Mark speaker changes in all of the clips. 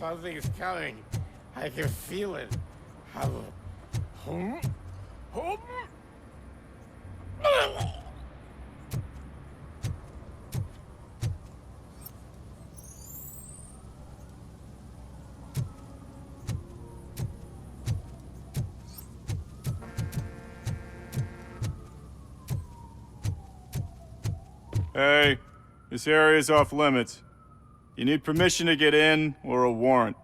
Speaker 1: Something's coming. I can feel it.
Speaker 2: Hey, this area is off limits. You need permission to get in or a warrant.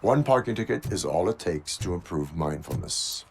Speaker 3: One parking ticket is all it takes to improve mindfulness.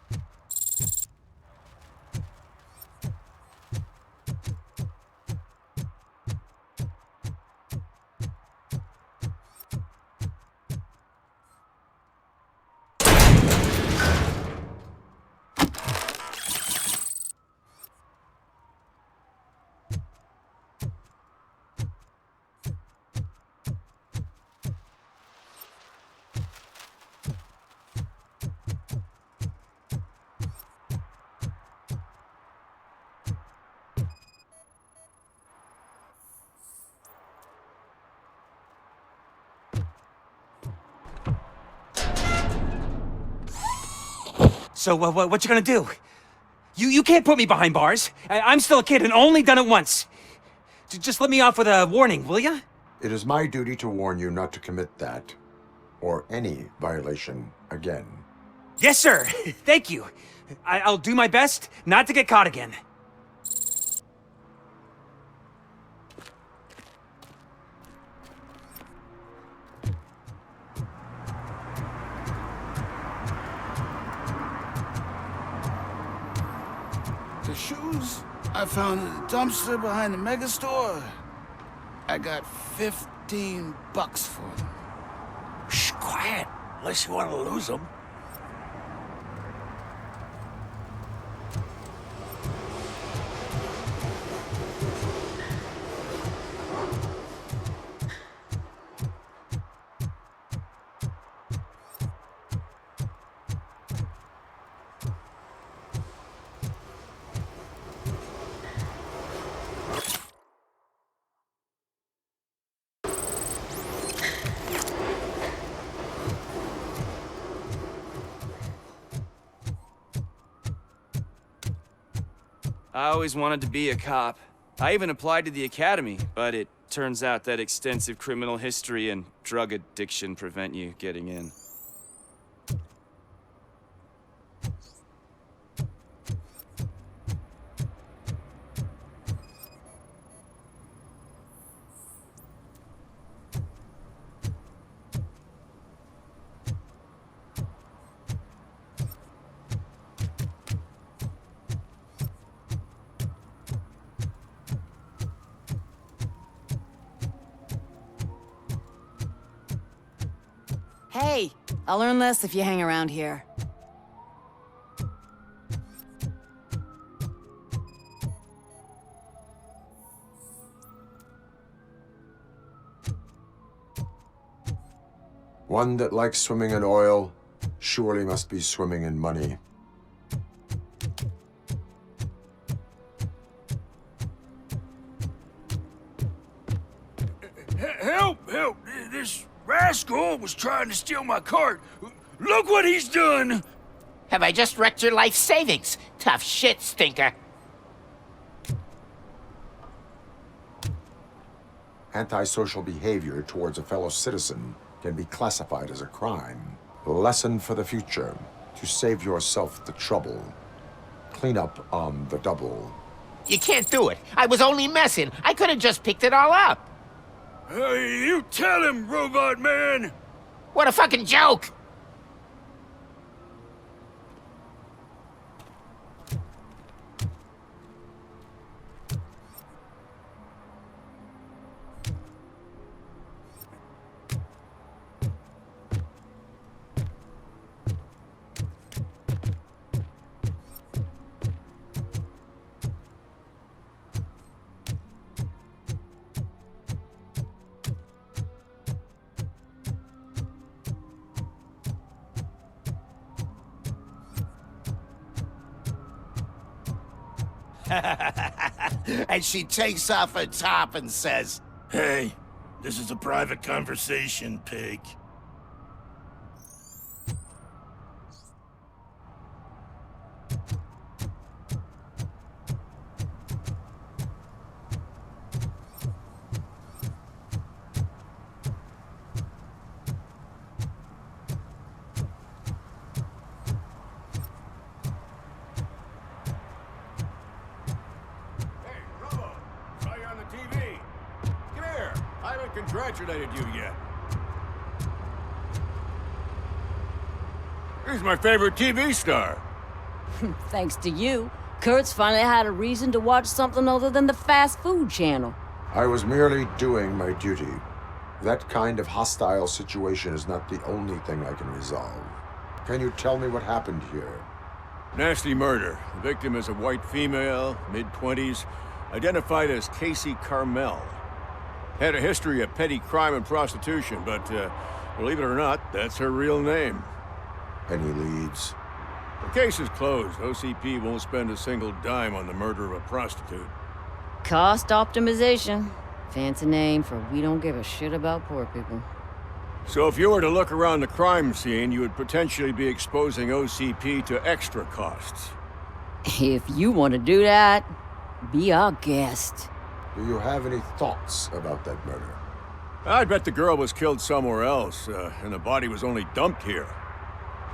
Speaker 4: So, what you gonna do? You can't put me behind bars. I'm still a kid and only done it once. Just let me off with a warning, will ya?
Speaker 3: It is my duty to warn you not to commit that, or any violation again.
Speaker 4: Yes, sir. Thank you. I'll do my best not to get caught again.
Speaker 5: The shoes I found in the dumpster behind the mega store. I got $15 for them.
Speaker 6: Shh, quiet. Unless you want to lose them.
Speaker 7: I always wanted to be a cop. I even applied to the academy, but it turns out that extensive criminal history and drug addiction prevent you getting in.
Speaker 8: Hey, I'll learn less if you hang around here.
Speaker 3: One that likes swimming in oil surely must be swimming in money.
Speaker 6: Help! Help! This rascal was trying to steal my cart. Look what he's done!
Speaker 9: Have I just wrecked your life savings? Tough shit, stinker.
Speaker 3: Antisocial behavior towards a fellow citizen can be classified as a crime. Lesson for the future: to save yourself the trouble. Clean up on the double.
Speaker 9: You can't do it. I was only messing. I could have just picked it all up.
Speaker 6: Hey, you tell him, Robot Man!
Speaker 9: What a fucking joke!
Speaker 5: And she takes off her top and says,
Speaker 6: Hey, this is a private conversation, pig.
Speaker 2: Saw you on the TV. Come here. I haven't congratulated you yet. He's my favorite TV star.
Speaker 8: Thanks to you, Kurt's finally had a reason to watch something other than the fast food channel.
Speaker 3: I was merely doing my duty. That kind of hostile situation is not the only thing I can resolve. Can you tell me what happened here?
Speaker 2: Nasty murder. The victim is a white female, mid-20s, identified as Casey Carmel. Had a history of petty crime and prostitution, but believe it or not, that's her real name.
Speaker 3: Any leads?
Speaker 2: The case is closed. OCP won't spend a single dime on the murder of a prostitute.
Speaker 8: Cost optimization. Fancy name for we don't give a shit about poor people.
Speaker 2: So if you were to look around the crime scene, you would potentially be exposing OCP to extra costs.
Speaker 8: If you want to do that, be our guest.
Speaker 3: Do you have any thoughts about that murder?
Speaker 2: I bet the girl was killed somewhere else, and the body was only dumped here.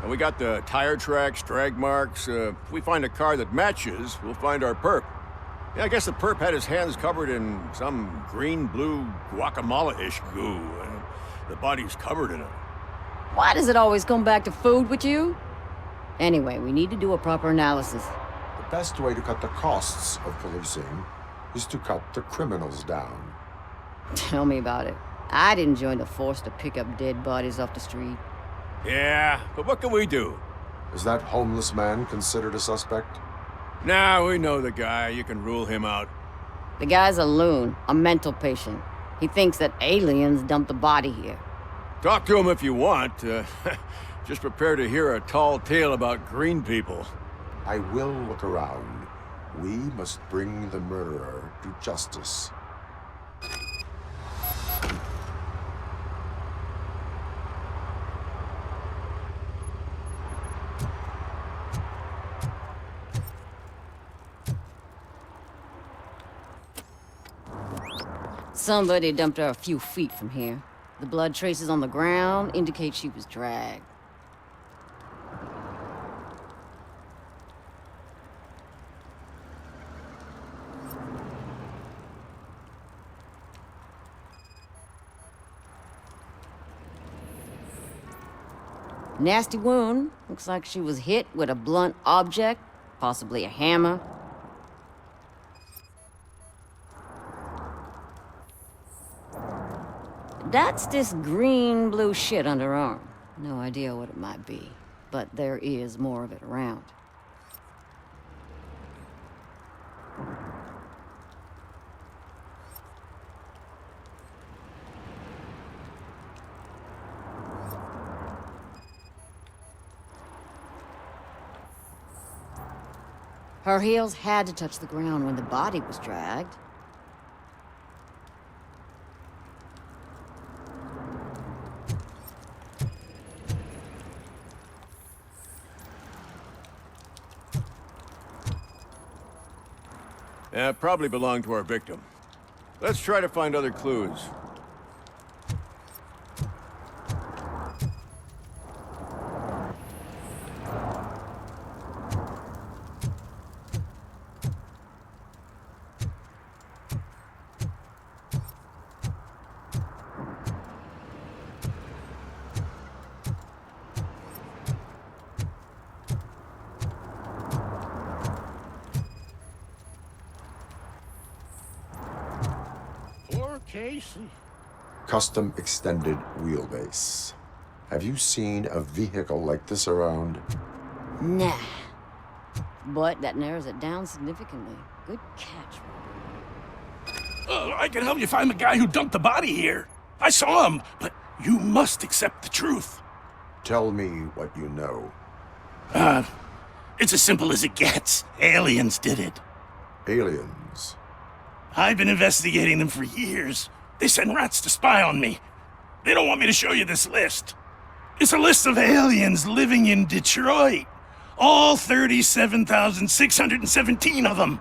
Speaker 2: And we got the tire tracks, drag marks. If we find a car that matches, we'll find our perp. Yeah, I guess the perp had his hands covered in some green-blue guacamole-ish goo, and the body's covered in it.
Speaker 8: Why does it always come back to food with you? Anyway, we need to do a proper analysis.
Speaker 3: The best way to cut the costs of policing is to cut the criminals down.
Speaker 8: Tell me about it. I didn't join the force to pick up dead bodies off the street.
Speaker 2: Yeah, but what can we do?
Speaker 3: Is that homeless man considered a suspect?
Speaker 2: Nah, we know the guy. You can rule him out.
Speaker 8: The guy's a loon, a mental patient. He thinks that aliens dumped the body here.
Speaker 2: Talk to him if you want. Just prepare to hear a tall tale about green people.
Speaker 3: I will look around. We must bring the murderer to justice.
Speaker 8: Somebody dumped her a few feet from here. The blood traces on the ground indicate she was dragged. Nasty wound. Looks like she was hit with a blunt object, possibly a hammer. That's this green-blue shit under her arm. No idea what it might be, but there is more of it around. Her heels had to touch the ground when the body was dragged.
Speaker 2: Yeah, probably belonged to our victim. Let's try to find other clues.
Speaker 1: Casey.
Speaker 3: Custom extended wheelbase. Have you seen a vehicle like this around?
Speaker 8: Nah. But that narrows it down significantly. Good catch, Robert.
Speaker 6: I can help you find the guy who dumped the body here. I saw him, but you must accept the truth.
Speaker 3: Tell me what you know.
Speaker 6: It's as simple as it gets. Aliens did it.
Speaker 3: Aliens.
Speaker 6: I've been investigating them for years. They send rats to spy on me. They don't want me to show you this list. It's a list of aliens living in Detroit. All 37,617 of them.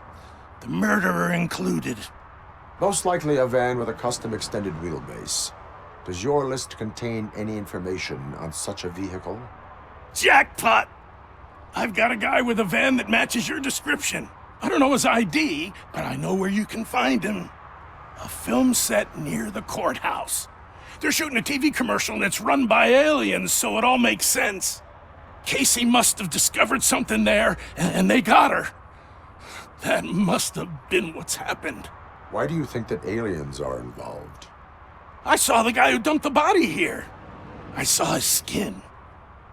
Speaker 6: The murderer included.
Speaker 3: Most likely a van with a custom extended wheelbase. Does your list contain any information on such a vehicle?
Speaker 6: Jackpot! I've got a guy with a van that matches your description. I don't know his ID, but I know where you can find him. A film set near the courthouse. They're shooting a TV commercial and it's run by aliens, so it all makes sense. Casey must have discovered something there, and they got her. That must have been what's happened.
Speaker 3: Why do you think that aliens are involved?
Speaker 6: I saw the guy who dumped the body here. I saw his skin.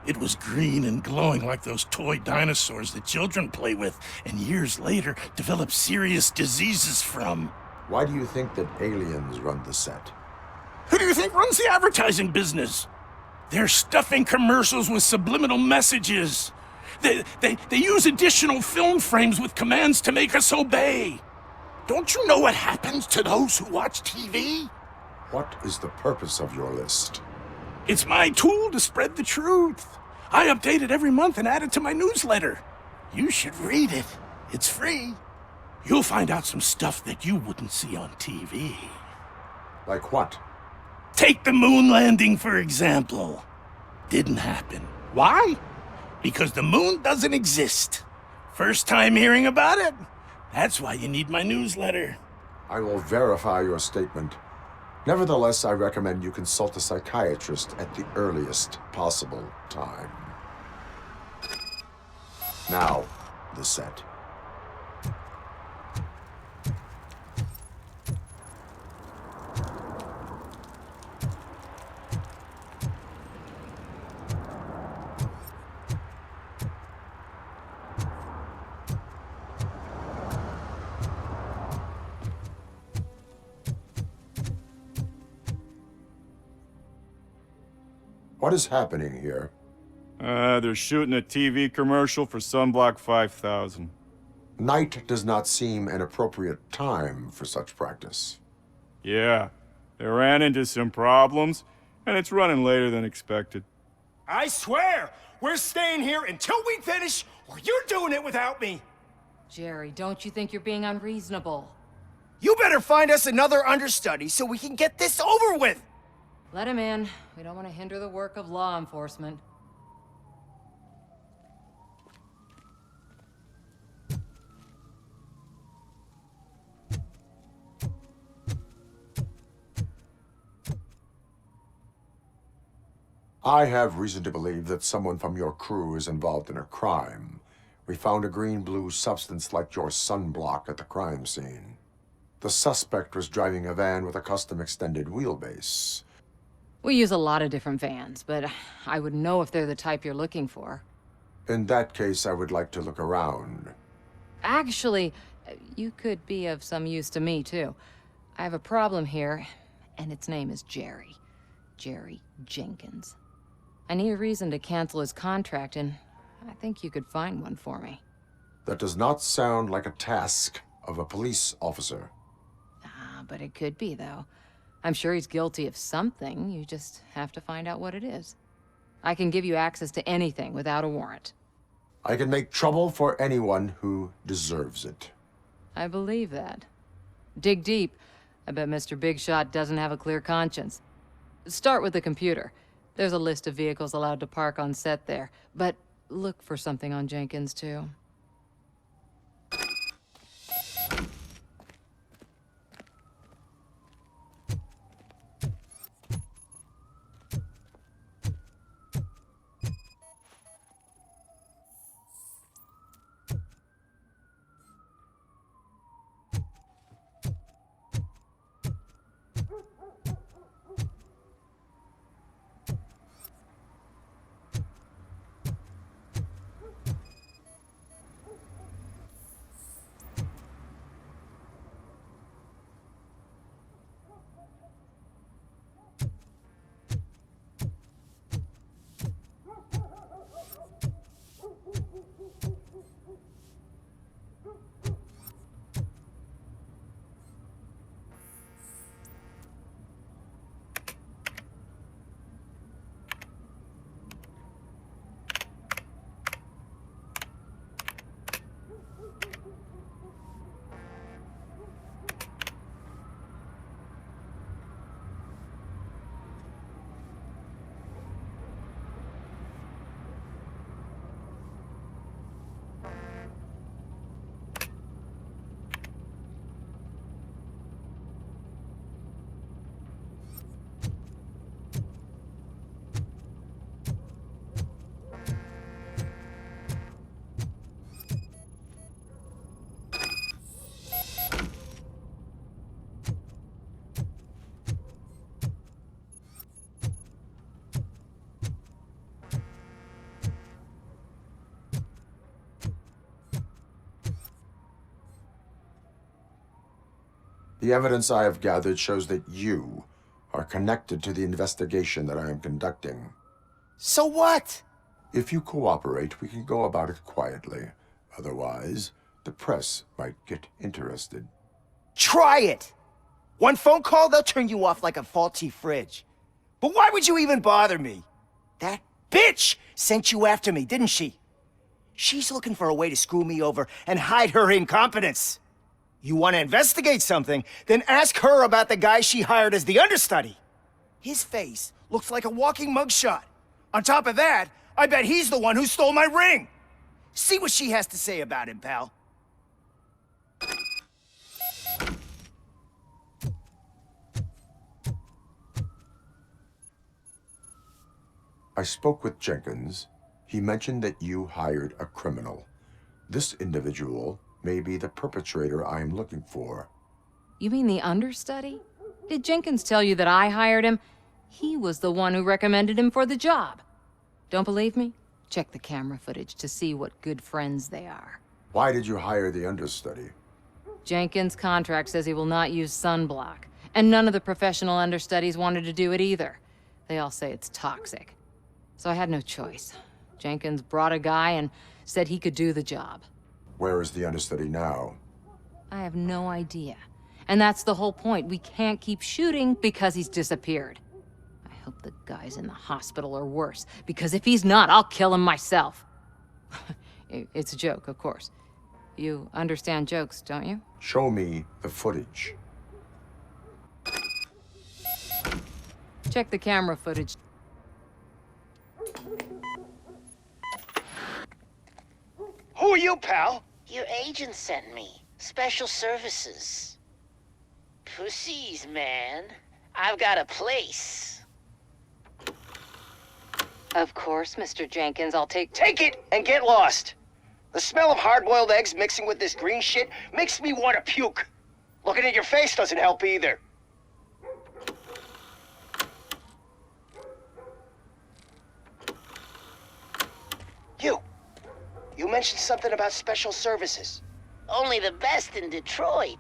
Speaker 6: It was green and glowing like those toy dinosaurs that children play with, and years later develop serious diseases from.
Speaker 3: Why do you think that aliens run the set?
Speaker 6: Who do you think runs the advertising business? They're stuffing commercials with subliminal messages. They use additional film frames with commands to make us obey. Don't you know what happens to those who watch TV?
Speaker 3: What is the purpose of your list?
Speaker 6: It's my tool to spread the truth. I update it every month and add it to my newsletter. You should read it. It's free. You'll find out some stuff that you wouldn't see on TV.
Speaker 3: Like what?
Speaker 6: Take the moon landing, for example. Didn't happen. Why? Because the moon doesn't exist. First time hearing about it? That's why you need my newsletter.
Speaker 3: I will verify your statement. Nevertheless, I recommend you consult a psychiatrist at the earliest possible time. Now, the set. What is happening here?
Speaker 10: They're shooting a TV commercial for Sunblock 5000.
Speaker 3: Night does not seem an appropriate time for such practice.
Speaker 10: Yeah, they ran into some problems, and it's running later than expected.
Speaker 11: I swear, we're staying here until we finish, or you're doing it without me!
Speaker 12: Jerry, don't you think you're being unreasonable?
Speaker 11: You better find us another understudy so we can get this over with!
Speaker 12: Let him in. We don't want to hinder the work of law enforcement.
Speaker 3: I have reason to believe that someone from your crew is involved in a crime. We found a green-blue substance like your sunblock at the crime scene. The suspect was driving a van with a custom extended wheelbase.
Speaker 12: We use a lot of different vans, but I wouldn't know if they're the type you're looking for.
Speaker 3: In that case, I would like to look around.
Speaker 12: Actually, you could be of some use to me, too. I have a problem here, and its name is Jerry. Jerry Jenkins. I need a reason to cancel his contract, and I think you could find one for me.
Speaker 3: That does not sound like a task of a police officer.
Speaker 12: But it could be, though. I'm sure he's guilty of something. You just have to find out what it is. I can give you access to anything without a warrant.
Speaker 3: I can make trouble for anyone who deserves it.
Speaker 12: I believe that. Dig deep. I bet Mr. Big Shot doesn't have a clear conscience. Start with the computer. There's a list of vehicles allowed to park on set there. But look for something on Jenkins, too.
Speaker 3: The evidence I have gathered shows that you are connected to the investigation that I am conducting.
Speaker 11: So what?
Speaker 3: If you cooperate, we can go about it quietly. Otherwise, the press might get interested.
Speaker 11: Try it! One phone call, they'll turn you off like a faulty fridge. But why would you even bother me? That bitch sent you after me, didn't she? She's looking for a way to screw me over and hide her incompetence. You want to investigate something, then ask her about the guy she hired as the understudy. His face looks like a walking mugshot. On top of that, I bet he's the one who stole my ring. See what she has to say about him, pal.
Speaker 3: I spoke with Jenkins. He mentioned that you hired a criminal. This individual may be the perpetrator I am looking for.
Speaker 12: You mean the understudy? Did Jenkins tell you that I hired him? He was the one who recommended him for the job. Don't believe me? Check the camera footage to see what good friends they are.
Speaker 3: Why did you hire the understudy?
Speaker 12: Jenkins' contract says he will not use sunblock, and none of the professional understudies wanted to do it either. They all say it's toxic. So I had no choice. Jenkins brought a guy and said he could do the job.
Speaker 3: Where is the understudy now?
Speaker 12: I have no idea. And that's the whole point. We can't keep shooting because he's disappeared. I hope the guy's in the hospital or worse, because if he's not, I'll kill him myself. It's a joke, of course. You understand jokes, don't you?
Speaker 3: Show me the footage.
Speaker 12: Check the camera footage.
Speaker 11: Who are you, pal?
Speaker 9: Your agent sent me. Special services. Pussies, man. I've got a place.
Speaker 12: Of course, Mr. Jenkins, I'll take
Speaker 11: Take it and get lost. The smell of hard-boiled eggs mixing with this green shit makes me want to puke. Looking at your face doesn't help either. You mentioned something about special services.
Speaker 9: Only the best in Detroit.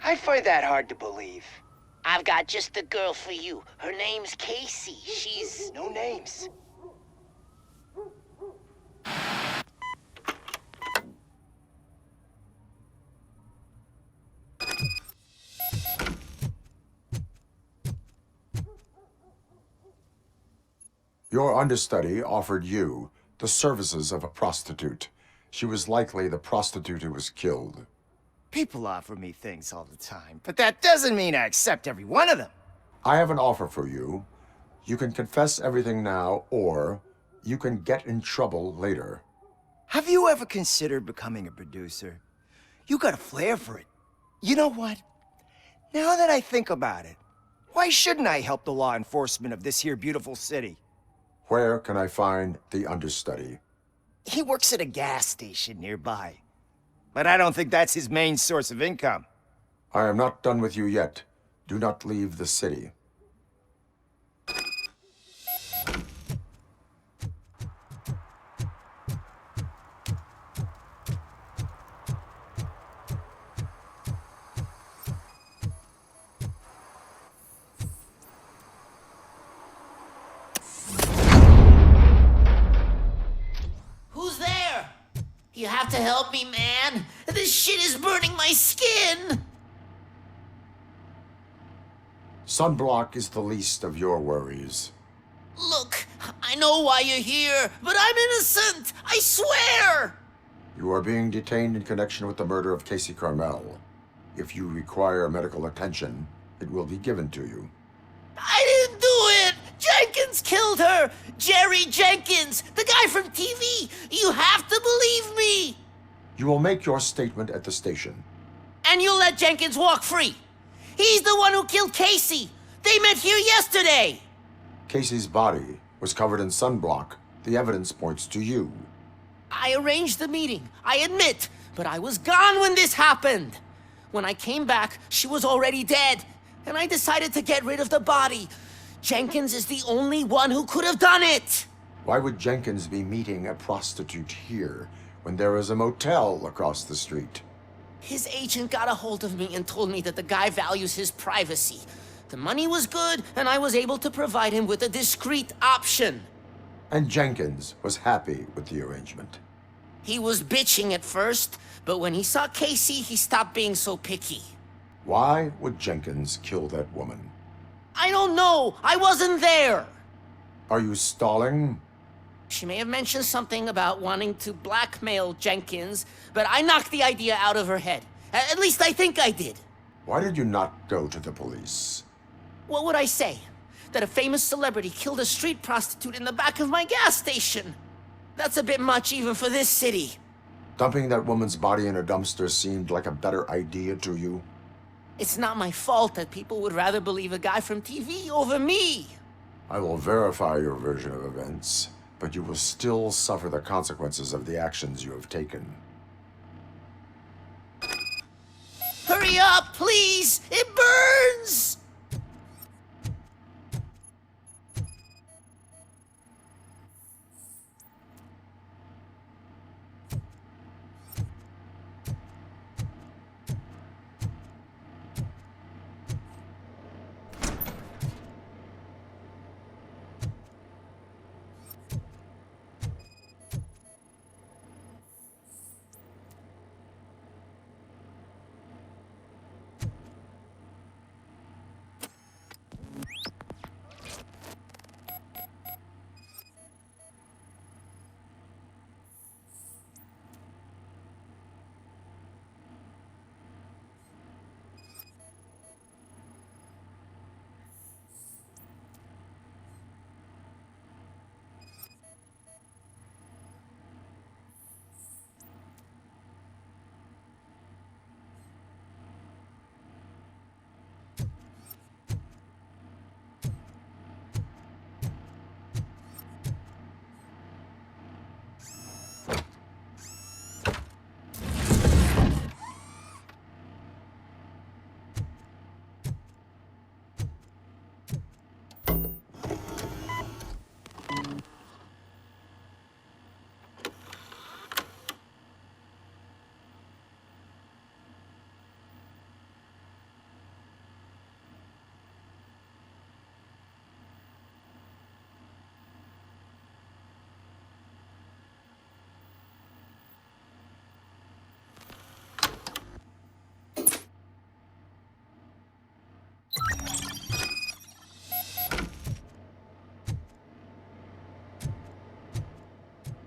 Speaker 11: I find that hard to believe.
Speaker 9: I've got just the girl for you. Her name's Casey. She's...
Speaker 11: No names.
Speaker 3: Your understudy offered you the services of a prostitute. She was likely the prostitute who was killed.
Speaker 11: People offer me things all the time, but that doesn't mean I accept every one of them.
Speaker 3: I have an offer for you. You can confess everything now, or you can get in trouble later.
Speaker 11: Have you ever considered becoming a producer? You got a flair for it. You know what? Now that I think about it, why shouldn't I help the law enforcement of this here beautiful city?
Speaker 3: Where can I find the understudy?
Speaker 11: He works at a gas station nearby. But I don't think that's his main source of income.
Speaker 3: I am not done with you yet. Do not leave the city.
Speaker 9: Who's there? You have to help me, man. This shit is burning my skin.
Speaker 3: Sunblock is the least of your worries.
Speaker 9: Look, I know why you're here, but I'm innocent. I swear.
Speaker 3: You are being detained in connection with the murder of Casey Carmel. If you require medical attention, it will be given to you.
Speaker 9: I didn't do it. Jenkins killed her. Jerry Jenkins, the guy from TV. You have to believe me.
Speaker 3: You will make your statement at the station.
Speaker 9: And you'll let Jenkins walk free. He's the one who killed Casey. They met here yesterday.
Speaker 3: Casey's body was covered in sunblock. The evidence points to you.
Speaker 9: I arranged the meeting, I admit, but I was gone when this happened. When I came back, she was already dead, and I decided to get rid of the body. Jenkins is the only one who could have done it.
Speaker 3: Why would Jenkins be meeting a prostitute here when there is a motel across the street?
Speaker 9: His agent got a hold of me and told me that the guy values his privacy. The money was good, and I was able to provide him with a discreet option.
Speaker 3: And Jenkins was happy with the arrangement.
Speaker 9: He was bitching at first, but when he saw Casey, he stopped being so picky.
Speaker 3: Why would Jenkins kill that woman?
Speaker 9: I don't know. I wasn't there.
Speaker 3: Are you stalling?
Speaker 9: She may have mentioned something about wanting to blackmail Jenkins, but I knocked the idea out of her head. At least I think I did.
Speaker 3: Why did you not go to the police?
Speaker 9: What would I say? That a famous celebrity killed a street prostitute in the back of my gas station? That's a bit much even for this city.
Speaker 3: Dumping that woman's body in a dumpster seemed like a better idea to you?
Speaker 9: It's not my fault that people would rather believe a guy from TV over me.
Speaker 3: I will verify your version of events, but you will still suffer the consequences of the actions you have taken.
Speaker 9: Hurry up, please! It burns!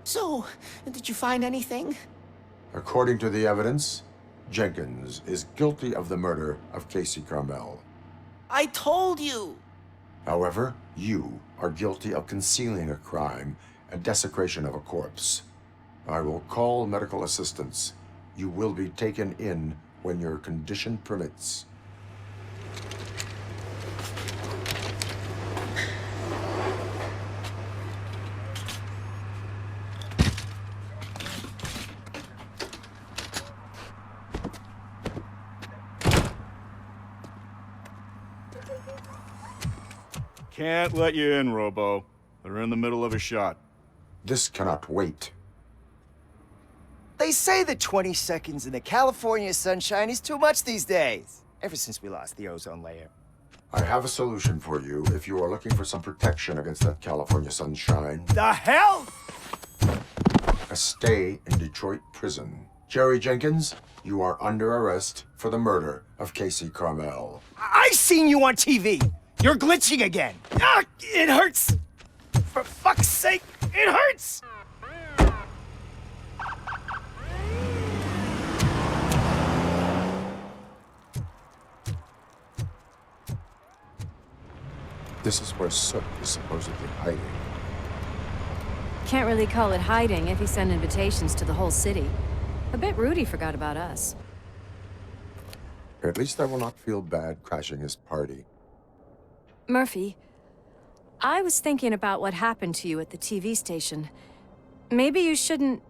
Speaker 9: So, did you find anything?
Speaker 3: According to the evidence, Jenkins is guilty of the murder of Casey Carmel.
Speaker 9: I told you!
Speaker 3: However, you are guilty of concealing a crime and desecration of a corpse. I will call medical assistance. You will be taken in when your condition permits.
Speaker 10: Can't let you in, Robo. They're in the middle of a shot.
Speaker 3: This cannot wait.
Speaker 11: They say that 20 seconds in the California sunshine is too much these days. Ever since we lost the ozone layer.
Speaker 3: I have a solution for you if you are looking for some protection against that California sunshine.
Speaker 11: The hell?
Speaker 3: A stay in Detroit prison. Jerry Jenkins, you are under arrest for the murder of Casey Carmel.
Speaker 11: I seen you on TV. You're glitching again. Ah, it hurts. For fuck's sake, it hurts.
Speaker 3: This is where Soot is supposedly hiding.
Speaker 13: Can't really call it hiding if he sent invitations to the whole city. A bit rude he forgot about us.
Speaker 3: At least I will not feel bad crashing his party.
Speaker 13: Murphy, I was thinking about what happened to you at the TV station. Maybe you shouldn't...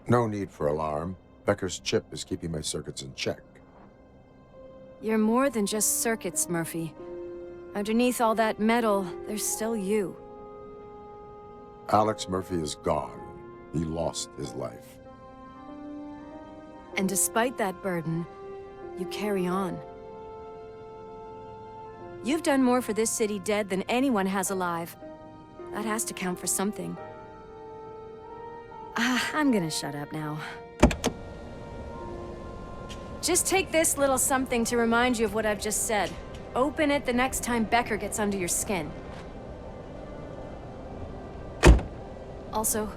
Speaker 3: No need for alarm. Becker's chip is keeping my circuits in check.
Speaker 13: You're more than just circuits, Murphy. Underneath all that metal, there's still you.
Speaker 3: Alex Murphy is gone. He lost his life.
Speaker 13: And despite that burden, you carry on. You've done more for this city dead than anyone has alive. That has to count for something. I'm gonna shut up now. Just take this little something to remind you of what I've just said. Open it the next time Becker gets under your skin. Also,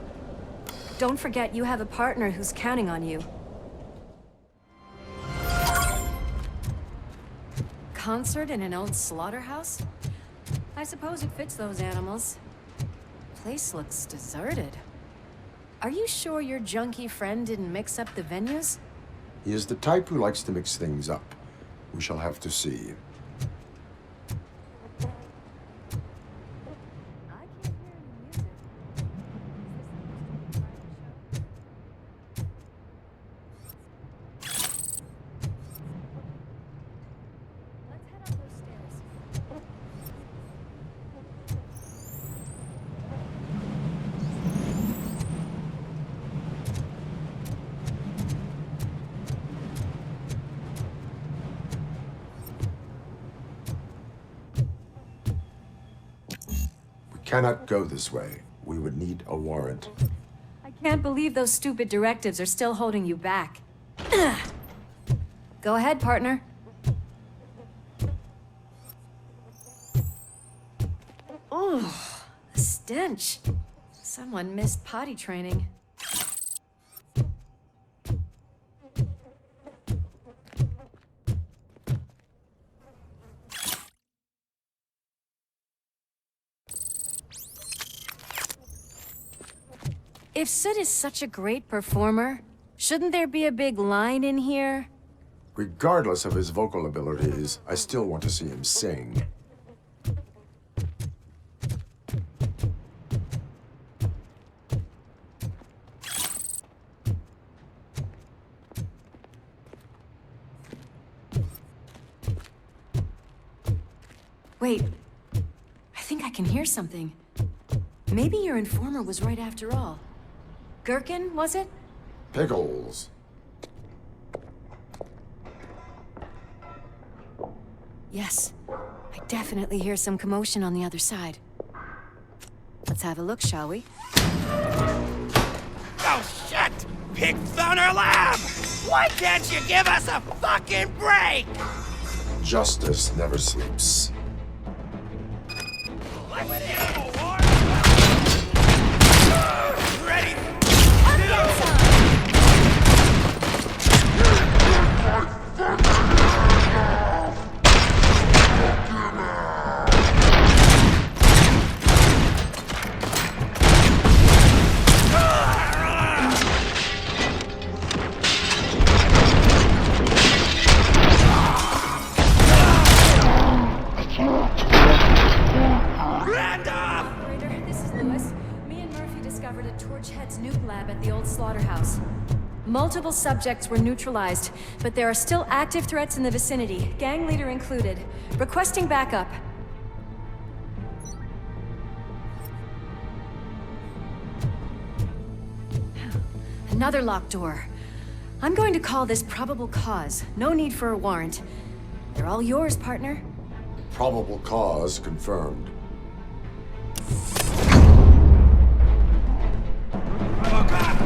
Speaker 13: don't forget you have a partner who's counting on you. Concert in an old slaughterhouse? I suppose it fits those animals. Place looks deserted. Are you sure your junkie friend didn't mix up the venues?
Speaker 3: He is the type who likes to mix things up. We shall have to see. Cannot go this way. We would need a warrant.
Speaker 13: I can't believe those stupid directives are still holding you back. Go ahead, partner. Ooh, a stench. Someone missed potty training. If Sid is such a great performer, shouldn't there be a big line in here?
Speaker 3: Regardless of his vocal abilities, I still want to see him sing.
Speaker 13: Wait, I think I can hear something. Maybe your informer was right after all. Gherkin, was it?
Speaker 3: Pickles.
Speaker 13: Yes. I definitely hear some commotion on the other side. Let's have a look, shall we?
Speaker 1: Oh, shit! Pig Thunder Lab! Why can't you give us a fucking break?
Speaker 3: Justice never sleeps.
Speaker 1: Like an animal war! Ready?
Speaker 13: Multiple subjects were neutralized, but there are still active threats in the vicinity, gang leader included. Requesting backup. Another locked door. I'm going to call this probable cause. No need for a warrant. They're all yours, partner.
Speaker 3: Probable cause confirmed.
Speaker 1: RoboCop!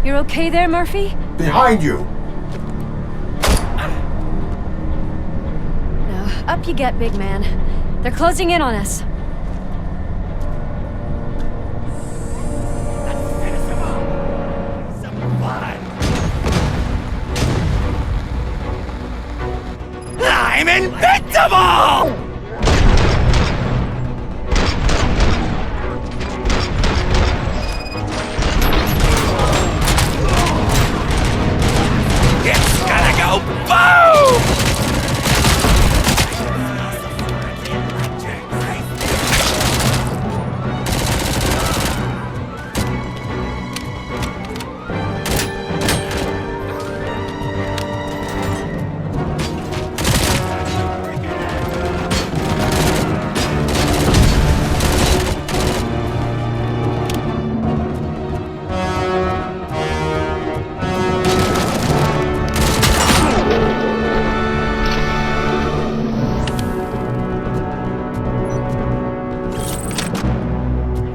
Speaker 13: You're okay there, Murphy?
Speaker 3: Behind you!
Speaker 13: No, up you get, big man. They're closing in on us.
Speaker 1: I'm invincible! It's gonna go boom!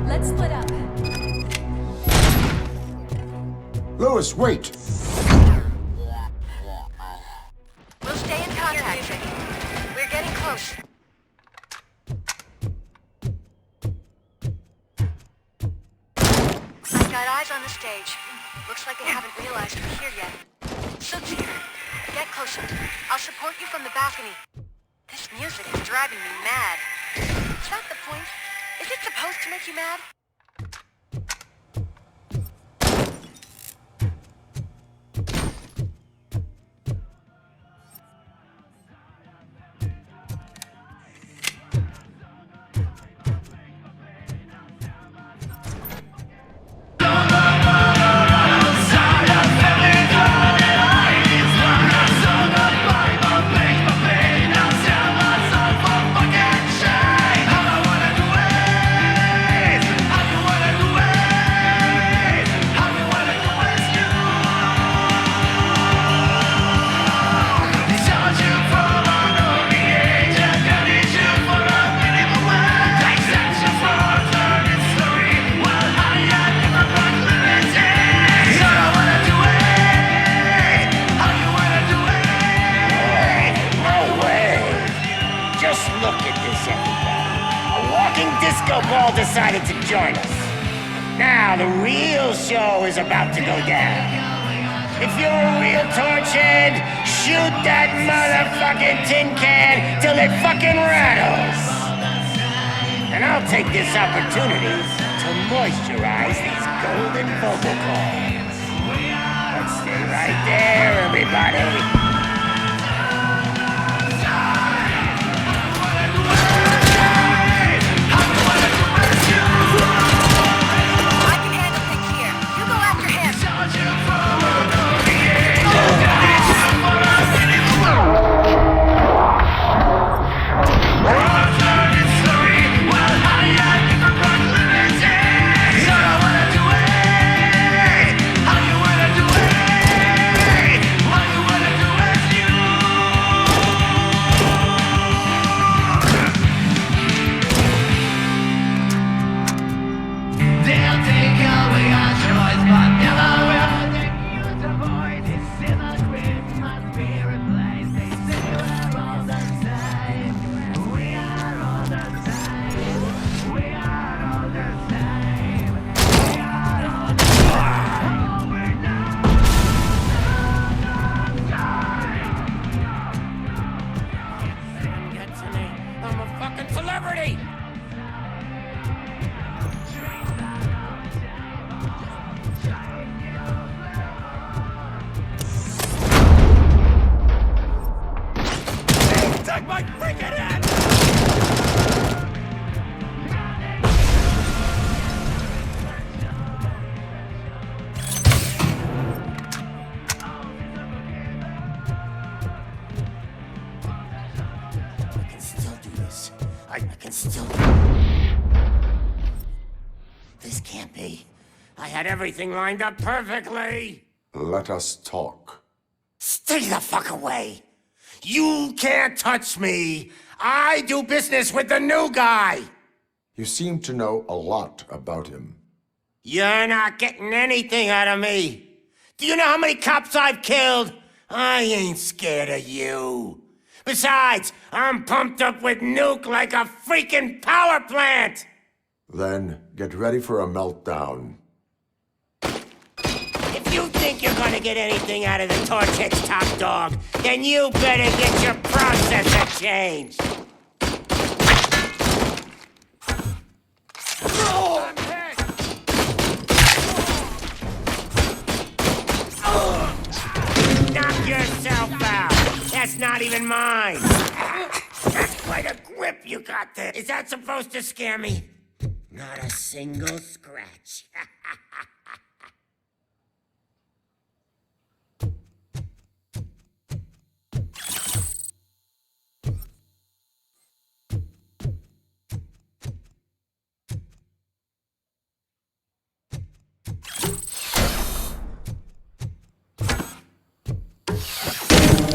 Speaker 13: Let's split up.
Speaker 3: Lewis, wait!
Speaker 14: We'll stay in contact. We're getting close. I've got eyes on the stage. Looks like they haven't realized we're here yet. Soup's here. Get closer. I'll support you from the balcony. This music is driving me mad. Is that the point? Is it supposed to make you mad?
Speaker 15: Decided to join us. Now the real show is about to go down. If you're a real torchhead, shoot that motherfucking tin can till it fucking rattles. And I'll take this opportunity to moisturize these golden vocal cords. Let's stay right there, everybody. I can still... This can't be. I had everything lined up perfectly.
Speaker 3: Let us talk.
Speaker 15: Stay the fuck away. You can't touch me. I do business with the new guy.
Speaker 3: You seem to know a lot about him.
Speaker 15: You're not getting anything out of me. Do you know how many cops I've killed? I ain't scared of you. Besides, I'm pumped up with nuke like a freaking power plant!
Speaker 3: Then get ready for a meltdown.
Speaker 15: If you think you're gonna get anything out of the Torchhead's top dog, then you better get your processor changed. Knock yourself out. That's not even mine. That's quite a grip you got there. Is that supposed to scare me? Not a single scratch.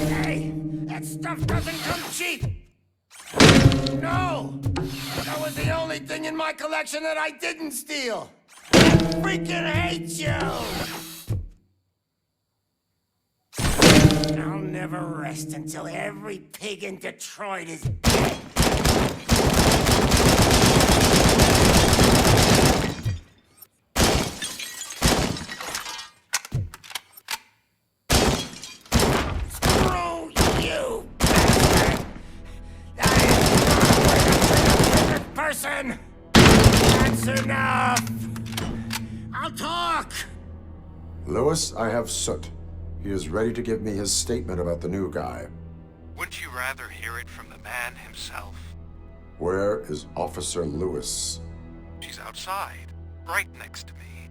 Speaker 15: Hey, that stuff doesn't come cheap. No! That was the only thing in my collection that I didn't steal! I freaking hate you! I'll never rest until every pig in Detroit is dead. Screw you, bastard! Person! That's enough! I'll talk!
Speaker 3: Lewis, I have Soot. He is ready to give me his statement about the new guy.
Speaker 16: Wouldn't you rather hear it from the man himself?
Speaker 3: Where is Officer Lewis?
Speaker 16: She's outside, right next to me.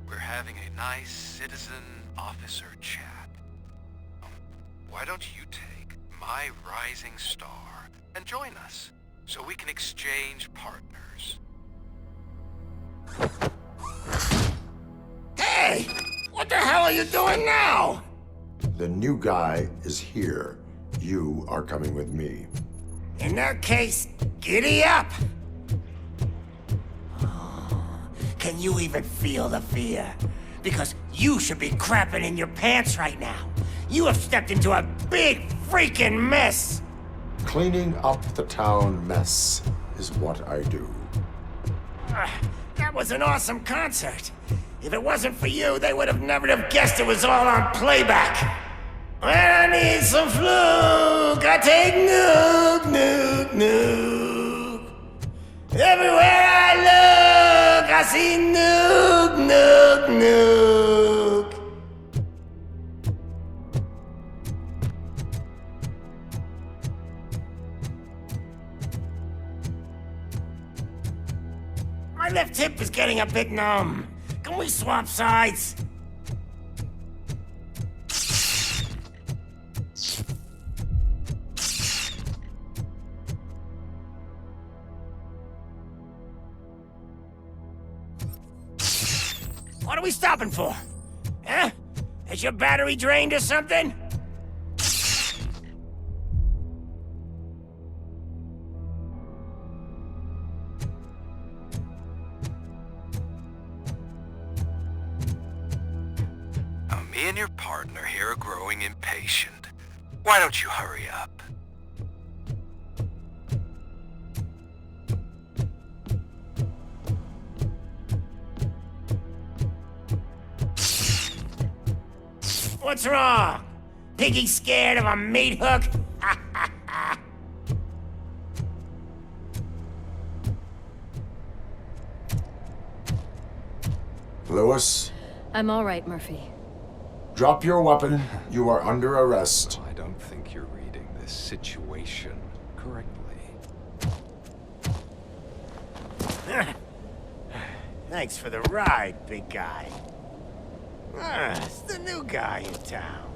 Speaker 16: We're having a nice citizen-officer chat. Why don't you take my rising star and join us, so we can exchange partners?
Speaker 15: Hey! What the hell are you doing now?
Speaker 3: The new guy is here. You are coming with me.
Speaker 15: In that case, giddy up! Can you even feel the fear? Because you should be crapping in your pants right now. You have stepped into a big freaking mess!
Speaker 3: Cleaning up the town mess is what I do.
Speaker 15: That was an awesome concert. If it wasn't for you, they would have never have guessed it was all on playback. When I need some fluke, I take nuke, nuke, nuke. Everywhere I look, I see nuke, nuke, nuke. My left hip is getting a bit numb. Can we swap sides? What are we stopping for? Huh? Is your battery drained or something?
Speaker 16: Me and your partner here are growing impatient. Why don't you hurry up?
Speaker 15: What's wrong? Piggy scared of a meat hook?
Speaker 3: Lewis?
Speaker 13: I'm all right, Murphy.
Speaker 3: Drop your weapon. You are under arrest.
Speaker 17: I don't think you're reading this situation correctly.
Speaker 15: Thanks for the ride, big guy. It's the new guy in town.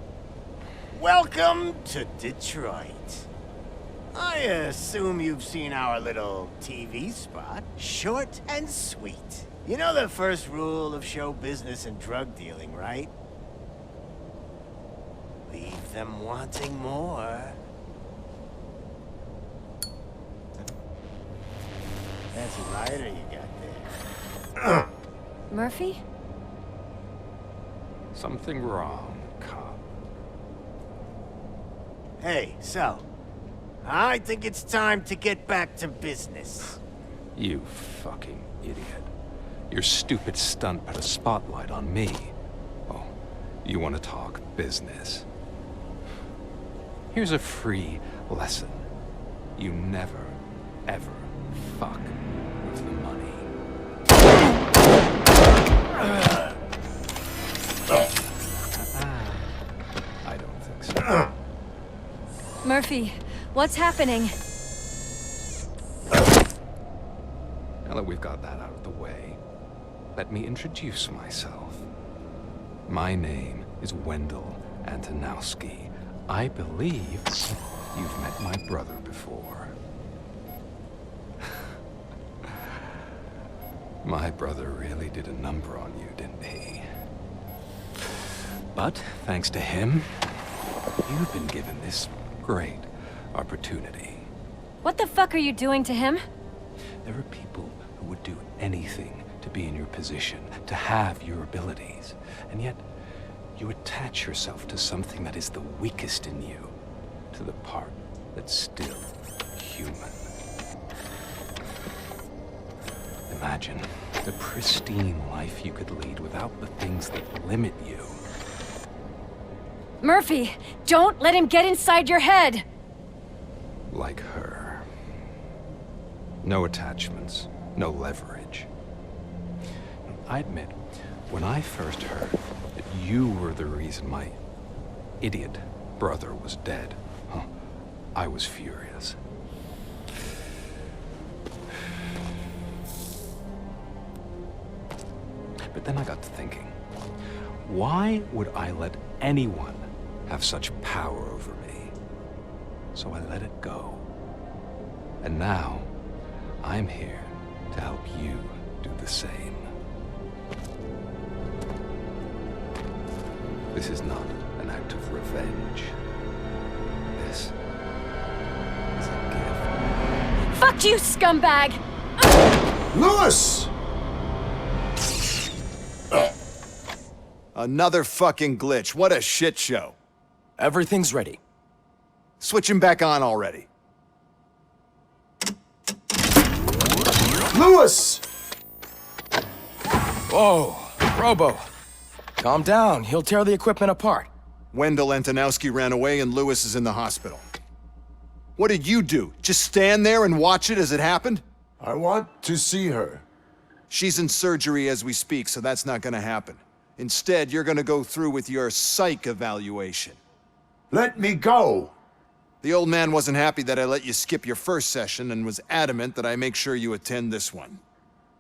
Speaker 15: Welcome to Detroit. I assume you've seen our little TV spot. Short and sweet. You know the first rule of show business and drug dealing, right? Leave them wanting more. That's a lighter you got there.
Speaker 13: Murphy?
Speaker 17: something wrong, cop.
Speaker 15: Hey, so, I think it's time to get back to business.
Speaker 17: You fucking idiot. Your stupid stunt put a spotlight on me. Oh, you want to talk business? Here's a free lesson. You never, ever fuck with the money. I don't think so.
Speaker 13: Murphy, what's happening?
Speaker 17: Now that we've got that out of the way, let me introduce myself. My name is Wendell Antonowski. I believe you've met my brother before. My brother really did a number on you, didn't he? But thanks to him, you've been given this great opportunity.
Speaker 13: What the fuck are you doing to him?
Speaker 17: There are people who would do anything to be in your position, to have your abilities, and yet you attach yourself to something that is the weakest in you, to the part that's still human. Imagine the pristine life you could lead without the things that limit you.
Speaker 13: Murphy, don't let him get inside your head!
Speaker 17: Like her. No attachments, no leverage. I admit, when I first heard that you were the reason my idiot brother was dead, I was furious. But then I got to thinking, why would I let anyone have such power over me? So I let it go. And now, I'm here to help you do the same. This is not an act of revenge. This is a gift.
Speaker 13: Fuck you, scumbag!
Speaker 3: Lewis!
Speaker 18: Another fucking glitch. What a shit show.
Speaker 19: Everything's ready.
Speaker 18: Switch him back on already.
Speaker 3: Lewis!
Speaker 19: Whoa, Robo. Calm down. He'll tear the equipment apart.
Speaker 18: Wendell Antonowski ran away and Lewis is in the hospital. What did you do? Just stand there and watch it as it happened?
Speaker 3: I want to see her.
Speaker 18: She's in surgery as we speak, so that's not gonna happen. Instead, you're gonna go through with your psych evaluation.
Speaker 3: Let me go!
Speaker 18: The old man wasn't happy that I let you skip your first session and was adamant that I make sure you attend this one.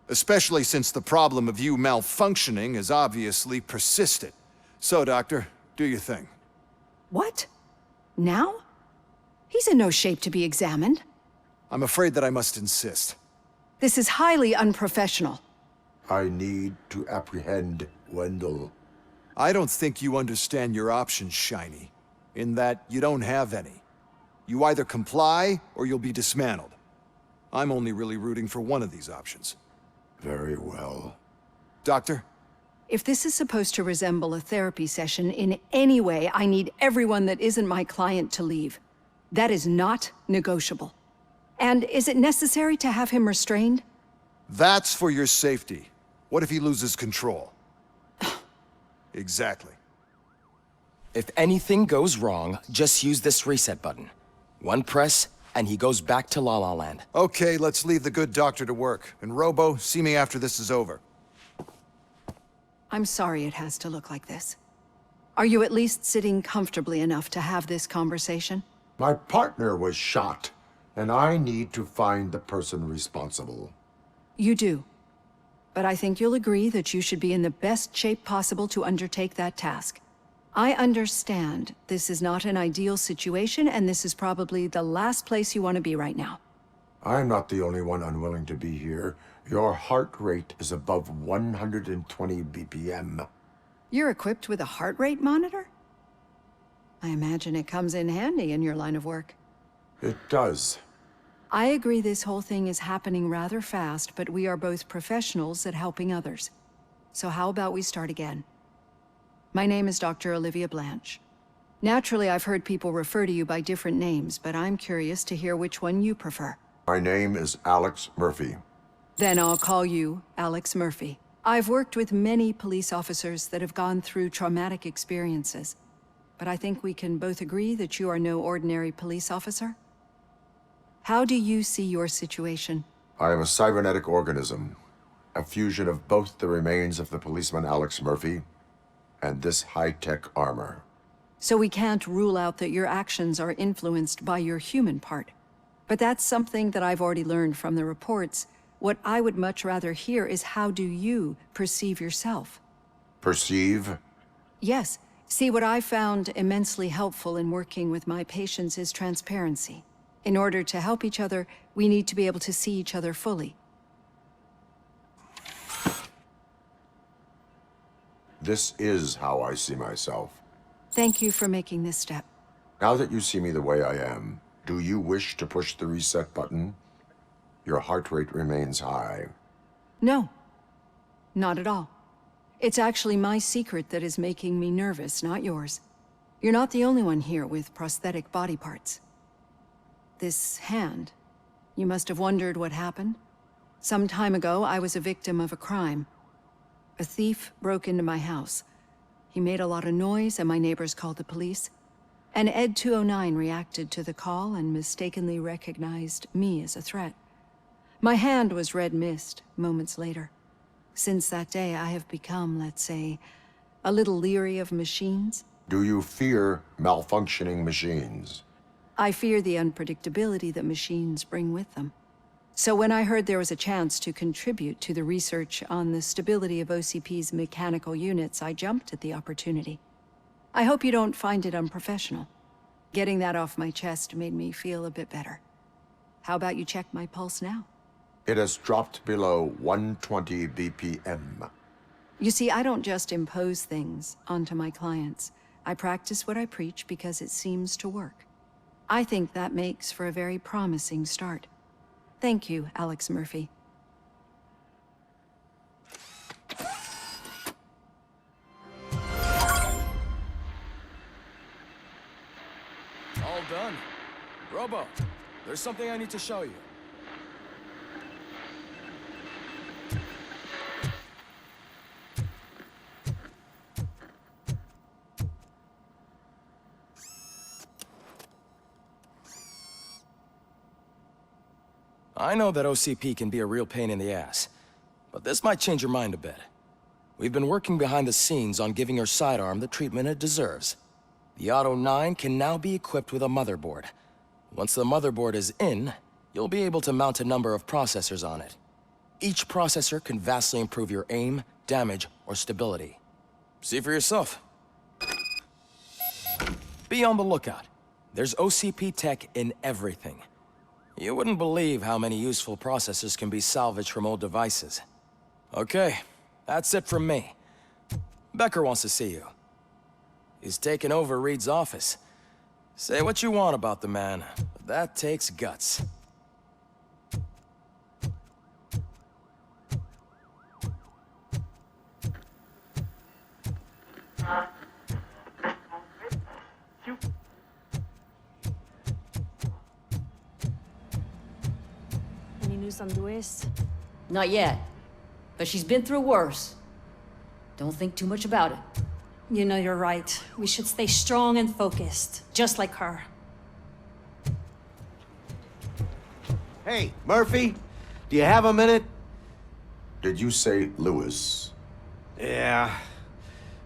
Speaker 18: Especially since the problem of you malfunctioning is obviously persistent. So, Doctor, do your thing.
Speaker 20: What? Now? He's in no shape to be examined.
Speaker 18: I'm afraid that I must insist.
Speaker 20: This is highly unprofessional.
Speaker 3: I need to apprehend Wendell.
Speaker 18: I don't think you understand your options, Shiny. In that you don't have any. You either comply, or you'll be dismantled. I'm only really rooting for one of these options.
Speaker 3: Very well.
Speaker 18: Doctor?
Speaker 20: If this is supposed to resemble a therapy session in any way, I need everyone that isn't my client to leave. That is not negotiable. And is it necessary to have him restrained?
Speaker 18: That's for your safety. What if he loses control? Exactly.
Speaker 19: If anything goes wrong, just use this reset button. One press, and he goes back to La La Land.
Speaker 18: Okay, let's leave the good doctor to work. And Robo, see me after this is over.
Speaker 20: I'm sorry it has to look like this. Are you at least sitting comfortably enough to have this conversation?
Speaker 3: My partner was shot, and I need to find the person responsible.
Speaker 20: You do. But I think you'll agree that you should be in the best shape possible to undertake that task. I understand this is not an ideal situation, and this is probably the last place you want to be right now.
Speaker 3: I'm not the only one unwilling to be here. Your heart rate is above 120 BPM.
Speaker 20: You're equipped with a heart rate monitor? I imagine it comes in handy in your line of work.
Speaker 3: It does.
Speaker 20: I agree this whole thing is happening rather fast, but we are both professionals at helping others. So how about we start again? My name is Dr. Olivia Blanche. Naturally, I've heard people refer to you by different names, but I'm curious to hear which one you prefer.
Speaker 3: My name is Alex Murphy.
Speaker 20: Then I'll call you Alex Murphy. I've worked with many police officers that have gone through traumatic experiences, but I think we can both agree that you are no ordinary police officer. How do you see your situation?
Speaker 3: I am a cybernetic organism, a fusion of both the remains of the policeman Alex Murphy and this high-tech armor.
Speaker 20: So we can't rule out that your actions are influenced by your human part. But that's something that I've already learned from the reports. What I would much rather hear is how do you perceive yourself?
Speaker 3: Perceive?
Speaker 20: Yes. See, what I found immensely helpful in working with my patients is transparency. In order to help each other, we need to be able to see each other fully.
Speaker 3: This is how I see myself.
Speaker 20: Thank you for making this step.
Speaker 3: Now that you see me the way I am, do you wish to push the reset button? Your heart rate remains high.
Speaker 20: No, not at all. It's actually my secret that is making me nervous, not yours. You're not the only one here with prosthetic body parts. This hand, you must have wondered what happened. Some time ago, I was a victim of a crime. A thief broke into my house. He made a lot of noise and my neighbors called the police. And Ed 209 reacted to the call and mistakenly recognized me as a threat. My hand was red mist moments later. Since that day, I have become, let's say, a little leery of machines.
Speaker 3: Do you fear malfunctioning machines?
Speaker 20: I fear the unpredictability that machines bring with them. So when I heard there was a chance to contribute to the research on the stability of OCP's mechanical units, I jumped at the opportunity. I hope you don't find it unprofessional. Getting that off my chest made me feel a bit better. How about you check my pulse now?
Speaker 3: It has dropped below 120 BPM.
Speaker 20: You see, I don't just impose things onto my clients. I practice what I preach because it seems to work. I think that makes for a very promising start. Thank you, Alex Murphy.
Speaker 19: All done. Robo, there's something I need to show you. I know that OCP can be a real pain in the ass, but this might change your mind a bit. We've been working behind the scenes on giving your sidearm the treatment it deserves. The Auto 9 can now be equipped with a motherboard. Once the motherboard is in, you'll be able to mount a number of processors on it. Each processor can vastly improve your aim, damage, or stability. See for yourself. Be on the lookout. There's OCP tech in everything. You wouldn't believe how many useful processors can be salvaged from old devices. Okay, that's it from me. Becker wants to see you. He's taken over Reed's office. Say what you want about the man, but that takes guts.
Speaker 13: Any news on Luis?
Speaker 8: Not yet. But she's been through worse. Don't think too much about it.
Speaker 13: You know you're right. We should stay strong and focused, just like her.
Speaker 1: Hey, Murphy, do you have a minute?
Speaker 3: Did you say Lewis?
Speaker 1: Yeah.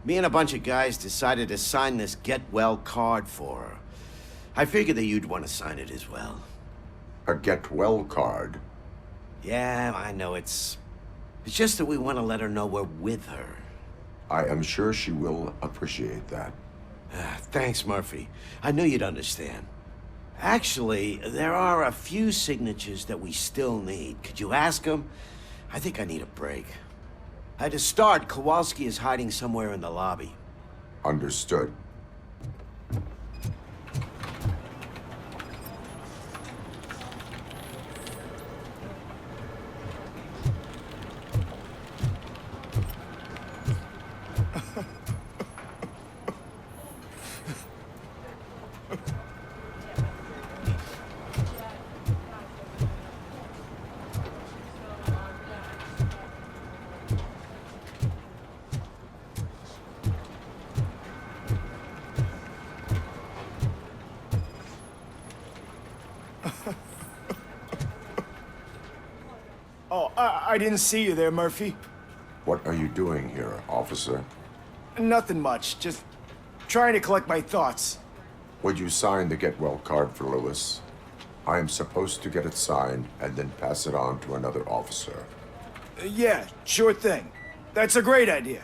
Speaker 1: Me and a bunch of guys decided to sign this get well card for her. I figured that you'd want to sign it as well.
Speaker 3: A get well card?
Speaker 1: Yeah, I know it's just that we want to let her know we're with her.
Speaker 3: I am sure she will appreciate that.
Speaker 1: Thanks, Murphy. I knew you'd understand. Actually, there are a few signatures that we still need. Could you ask them? I think I need a break. To start, Kowalski is hiding somewhere in the lobby.
Speaker 3: Understood.
Speaker 11: I didn't see you there, Murphy.
Speaker 3: What are you doing here, officer?
Speaker 11: Nothing much, just trying to collect my thoughts.
Speaker 3: Would you sign the get-well card for Lewis? I am supposed to get it signed and then pass it on to another officer.
Speaker 11: Yeah, sure thing. That's a great idea.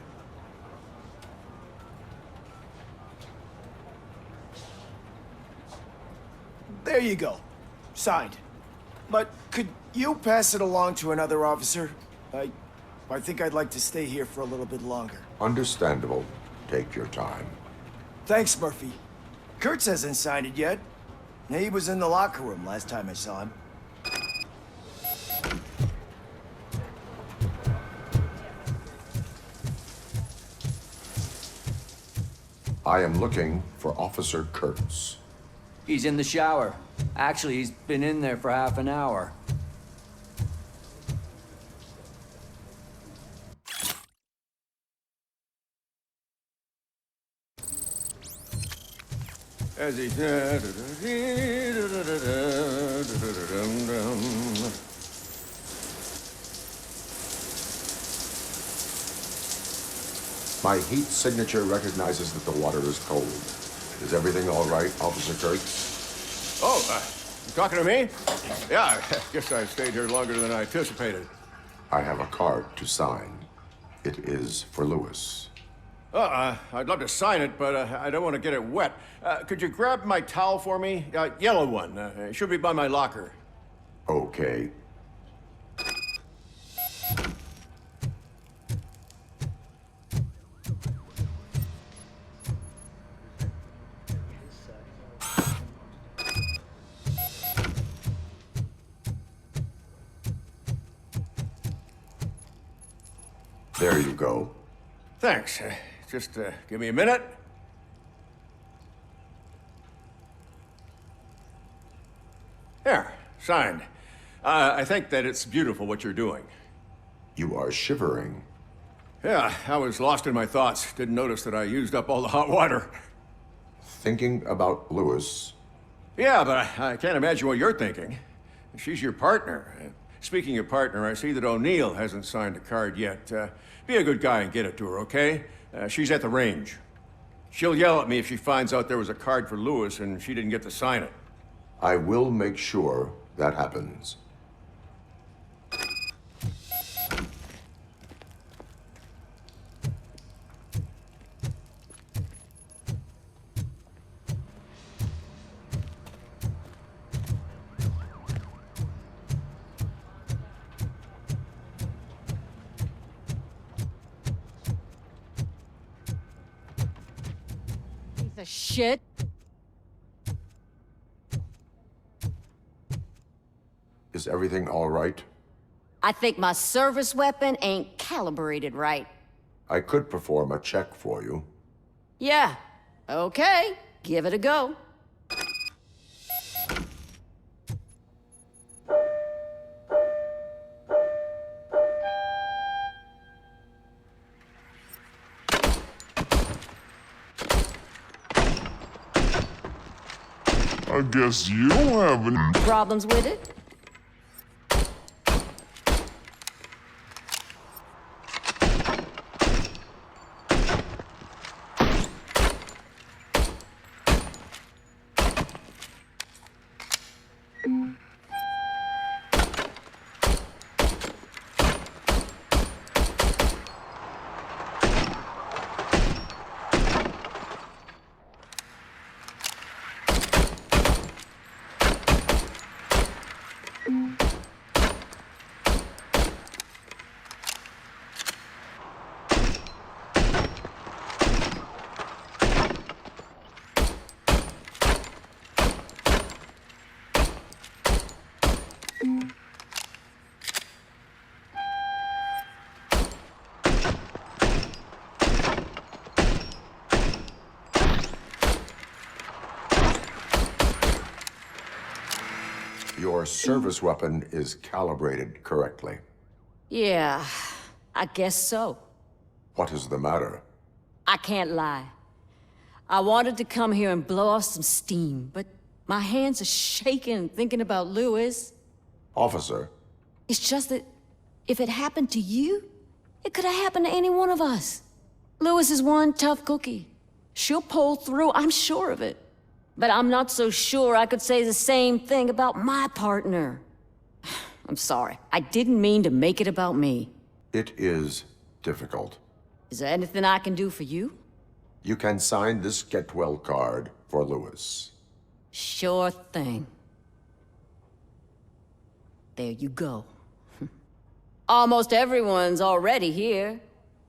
Speaker 11: There you go. Signed. But could you pass it along to another officer? I think I'd like to stay here for a little bit longer.
Speaker 3: Understandable. Take your time.
Speaker 11: Thanks, Murphy. Kurtz hasn't signed it yet. He was in the locker room last time I saw him.
Speaker 3: I am looking for Officer Kurtz.
Speaker 21: He's in the shower. Actually, he's been in there for half an hour.
Speaker 2: As he...
Speaker 3: My heat signature recognizes that the water is cold. Is everything all right, Officer Kurtz?
Speaker 2: Oh, you talking to me? Yeah, I guess I stayed here longer than I anticipated.
Speaker 3: I have a card to sign. It is for Lewis.
Speaker 2: I'd love to sign it, but I don't want to get it wet. Could you grab my towel for me? Yellow one. It should be by my locker.
Speaker 3: Okay. There you go.
Speaker 2: Thanks. Just give me a minute. There, signed. I think that it's beautiful what you're doing.
Speaker 3: You are shivering.
Speaker 2: Yeah, I was lost in my thoughts. Didn't notice that I used up all the hot water.
Speaker 3: Thinking about Lewis.
Speaker 2: Yeah, but I can't imagine what you're thinking. She's your partner. Speaking of partner, I see that O'Neill hasn't signed a card yet. Be a good guy and get it to her, okay? She's at the range. She'll yell at me if she finds out there was a card for Lewis and she didn't get to sign it.
Speaker 3: I will make sure that happens.
Speaker 8: Piece of shit.
Speaker 3: Is everything all right?
Speaker 8: I think my service weapon ain't calibrated right.
Speaker 3: I could perform a check for you.
Speaker 8: Yeah. Okay. Give it a go.
Speaker 22: I guess you don't have any
Speaker 8: problems with it?
Speaker 3: Your service weapon is calibrated correctly.
Speaker 8: Yeah, I guess so.
Speaker 3: What is the matter?
Speaker 8: I can't lie. I wanted to come here and blow off some steam, but my hands are shaking thinking about Lewis.
Speaker 3: Officer,
Speaker 8: It's just that If it happened to you, it could have happened to any one of us. Lewis is one tough cookie. She'll pull through, I'm sure of it. But I'm not so sure I could say the same thing about my partner. I'm sorry. I didn't mean to make it about me.
Speaker 3: It is difficult.
Speaker 8: Is there anything I can do for you?
Speaker 3: You can sign this get well card for Lewis.
Speaker 8: Sure thing. There you go. Almost everyone's already here.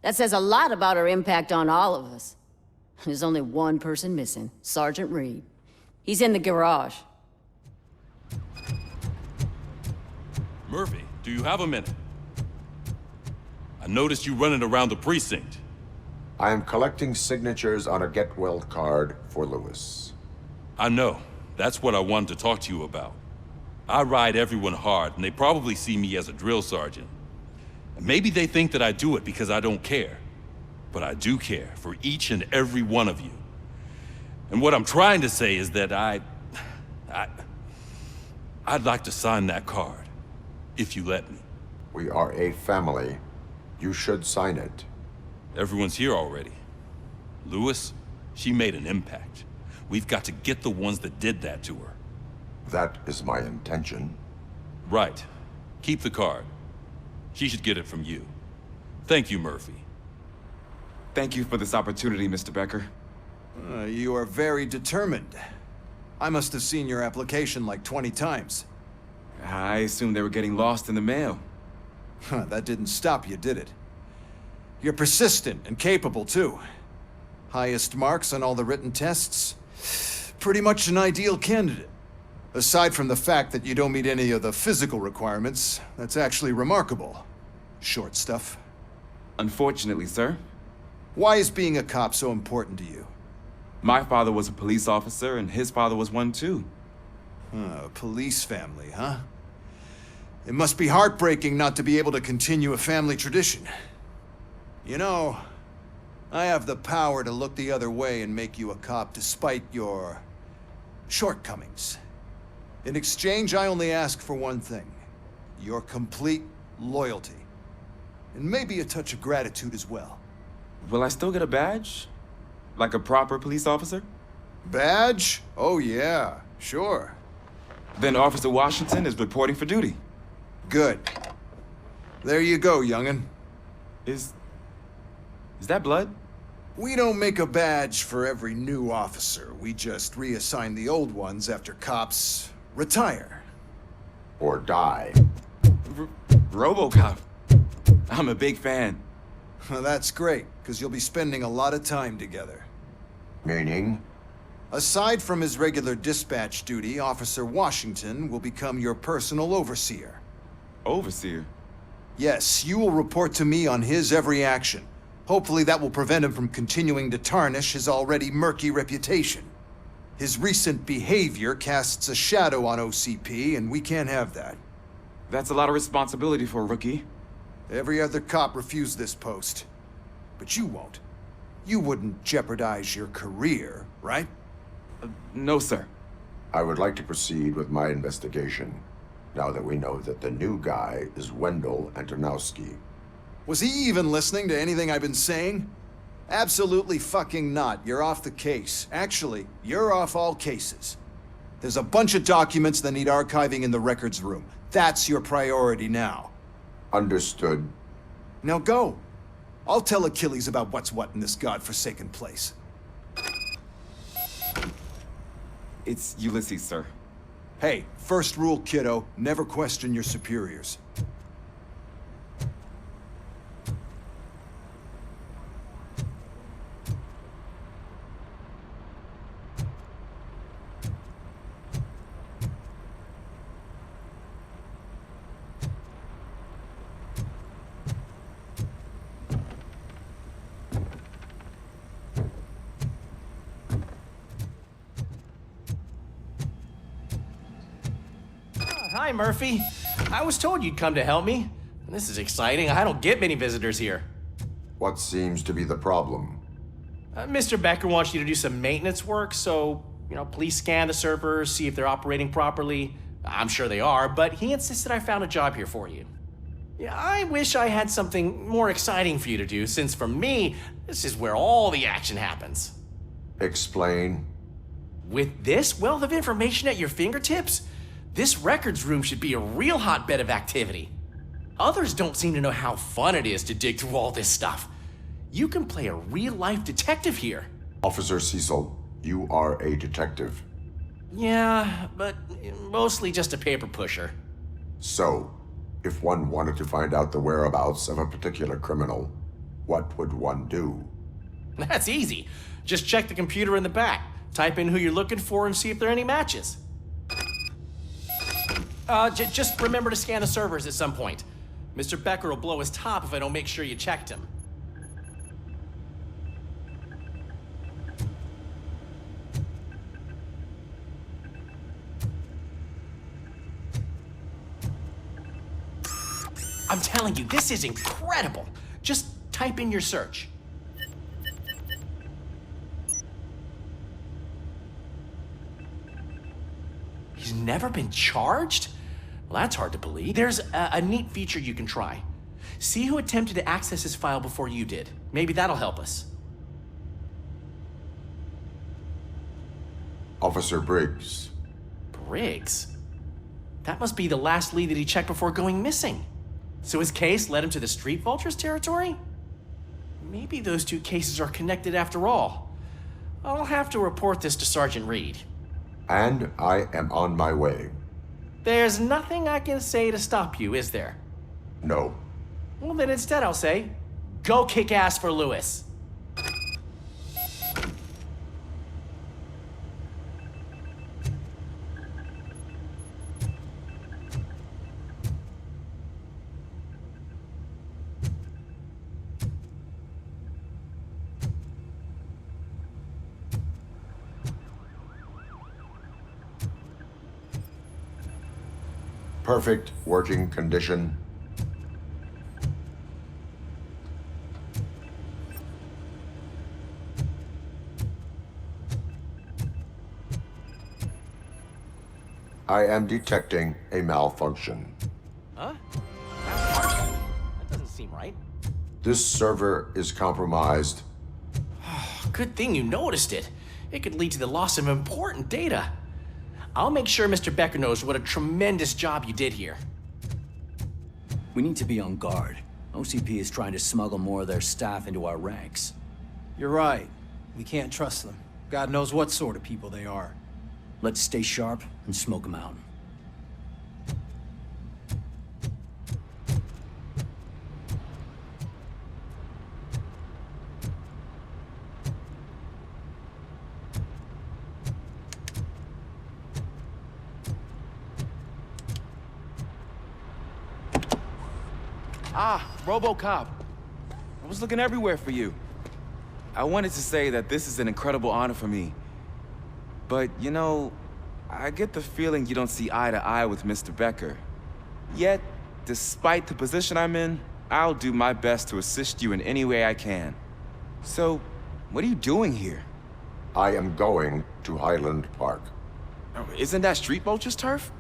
Speaker 8: That says a lot about her impact on all of us. There's only one person missing, Sergeant Reed. He's in the garage.
Speaker 4: Murphy, do you have a minute? I noticed you running around the precinct.
Speaker 3: I am collecting signatures on a get well card for Lewis.
Speaker 4: I know. That's what I wanted to talk to you about. I ride everyone hard, and they probably see me as a drill sergeant. And maybe they think that I do it because I don't care. But I do care for each and every one of you. And what I'm trying to say is that I'd like to sign that card, if you let me.
Speaker 3: We are a family. You should sign it.
Speaker 4: Everyone's here already. Lewis, she made an impact. We've got to get the ones that did that to her.
Speaker 3: That is my intention.
Speaker 4: Right. Keep the card. She should get it from you. Thank you, Murphy.
Speaker 7: Thank you for this opportunity, Mr. Becker.
Speaker 18: You are very determined. I must have seen your application like 20 times.
Speaker 7: I assumed they were getting lost in the mail.
Speaker 18: That didn't stop you, did it? You're persistent and capable, too. Highest marks on all the written tests. Pretty much an ideal candidate. Aside from the fact that you don't meet any of the physical requirements, that's actually remarkable. Short stuff.
Speaker 7: Unfortunately, sir.
Speaker 18: Why is being a cop so important to you?
Speaker 7: My father was a police officer, and his father was one, too.
Speaker 18: A police family, huh? It must be heartbreaking not to be able to continue a family tradition. You know, I have the power to look the other way and make you a cop despite your shortcomings. In exchange, I only ask for one thing. Your complete loyalty. And maybe a touch of gratitude as well.
Speaker 7: Will I still get a badge? Like a proper police officer?
Speaker 18: Badge? Oh yeah, sure.
Speaker 7: Then Officer Washington is reporting for duty.
Speaker 18: Good. There you go, young'un.
Speaker 7: Is that blood?
Speaker 18: We don't make a badge for every new officer. We just reassign the old ones after cops retire.
Speaker 3: Or die.
Speaker 7: RoboCop. I'm a big fan.
Speaker 18: Well, that's great, because you'll be spending a lot of time together.
Speaker 3: Meaning?
Speaker 18: Aside from his regular dispatch duty, Officer Washington will become your personal overseer.
Speaker 7: Overseer?
Speaker 18: Yes, you will report to me on his every action. Hopefully that will prevent him from continuing to tarnish his already murky reputation. His recent behavior casts a shadow on OCP, and we can't have that.
Speaker 7: That's a lot of responsibility for a rookie.
Speaker 18: Every other cop refused this post. But you won't. You wouldn't jeopardize your career, right?
Speaker 7: No, sir.
Speaker 3: I would like to proceed with my investigation, now that we know that the new guy is Wendell Antonowski.
Speaker 18: Was he even listening to anything I've been saying? Absolutely fucking not. You're off the case. Actually, you're off all cases. There's a bunch of documents that need archiving in the records room. That's your priority now.
Speaker 3: Understood.
Speaker 18: Now go. I'll tell Achilles about what's what in this godforsaken place.
Speaker 7: It's Ulysses, sir.
Speaker 18: Hey, first rule, kiddo, never question your superiors.
Speaker 23: Hi, Murphy. I was told you'd come to help me. This is exciting. I don't get many visitors here.
Speaker 3: What seems to be the problem?
Speaker 23: Mr. Becker wants you to do some maintenance work, so, please scan the servers, see if they're operating properly. I'm sure they are, but he insisted I found a job here for you. Yeah, I wish I had something more exciting for you to do, since for me, this is where all the action happens.
Speaker 3: Explain.
Speaker 23: With this wealth of information at your fingertips, this records room should be a real hotbed of activity. Others don't seem to know how fun it is to dig through all this stuff. You can play a real-life detective here.
Speaker 3: Officer Cecil, you are a detective.
Speaker 23: Yeah, but mostly just a paper pusher.
Speaker 3: So, if one wanted to find out the whereabouts of a particular criminal, what would one do?
Speaker 23: That's easy. Just check the computer in the back, type in who you're looking for, and see if there are any matches. Just remember to scan the servers at some point. Mr. Becker will blow his top if I don't make sure you checked him. I'm telling you, this is incredible. Just type in your search. He's never been charged? Well, that's hard to believe. There's a neat feature you can try. See who attempted to access his file before you did. Maybe that'll help us.
Speaker 3: Officer Briggs.
Speaker 23: Briggs? That must be the last lead that he checked before going missing. So his case led him to the Street Vultures territory? Maybe those two cases are connected after all. I'll have to report this to Sergeant Reed.
Speaker 3: And I am on my way.
Speaker 23: There's nothing I can say to stop you, is there?
Speaker 3: No.
Speaker 23: Well, then instead I'll say, go kick ass for Lewis.
Speaker 3: Perfect working condition. I am detecting a malfunction.
Speaker 23: Huh? That doesn't seem right.
Speaker 3: This server is compromised.
Speaker 23: Good thing you noticed it. It could lead to the loss of important data. I'll make sure Mr. Becker knows what a tremendous job you did here.
Speaker 21: We need to be on guard. OCP is trying to smuggle more of their staff into our ranks.
Speaker 5: You're right. We can't trust them. God knows what sort of people they are.
Speaker 21: Let's stay sharp and smoke them out.
Speaker 7: Ah, RoboCop. I was looking everywhere for you. I wanted to say that this is an incredible honor for me. But, you know, I get the feeling you don't see eye to eye with Mr. Becker. Yet, despite the position I'm in, I'll do my best to assist you in any way I can. So, what are you doing here?
Speaker 3: I am going to Highland Park.
Speaker 7: Isn't that Street Vulture's turf?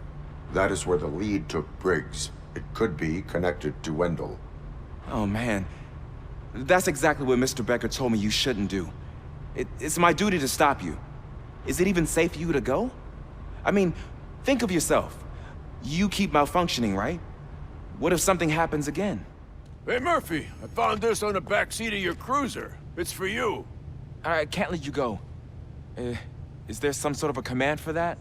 Speaker 3: That is where the lead took Briggs. It could be connected to Wendell.
Speaker 7: Oh, man. That's exactly what Mr. Becker told me you shouldn't do. It's my duty to stop you. Is it even safe for you to go? I mean, think of yourself. You keep malfunctioning, right? What if something happens again?
Speaker 2: Hey, Murphy, I found this on the back seat of your cruiser. It's for you.
Speaker 7: I can't let you go. Is there some sort of a command for that?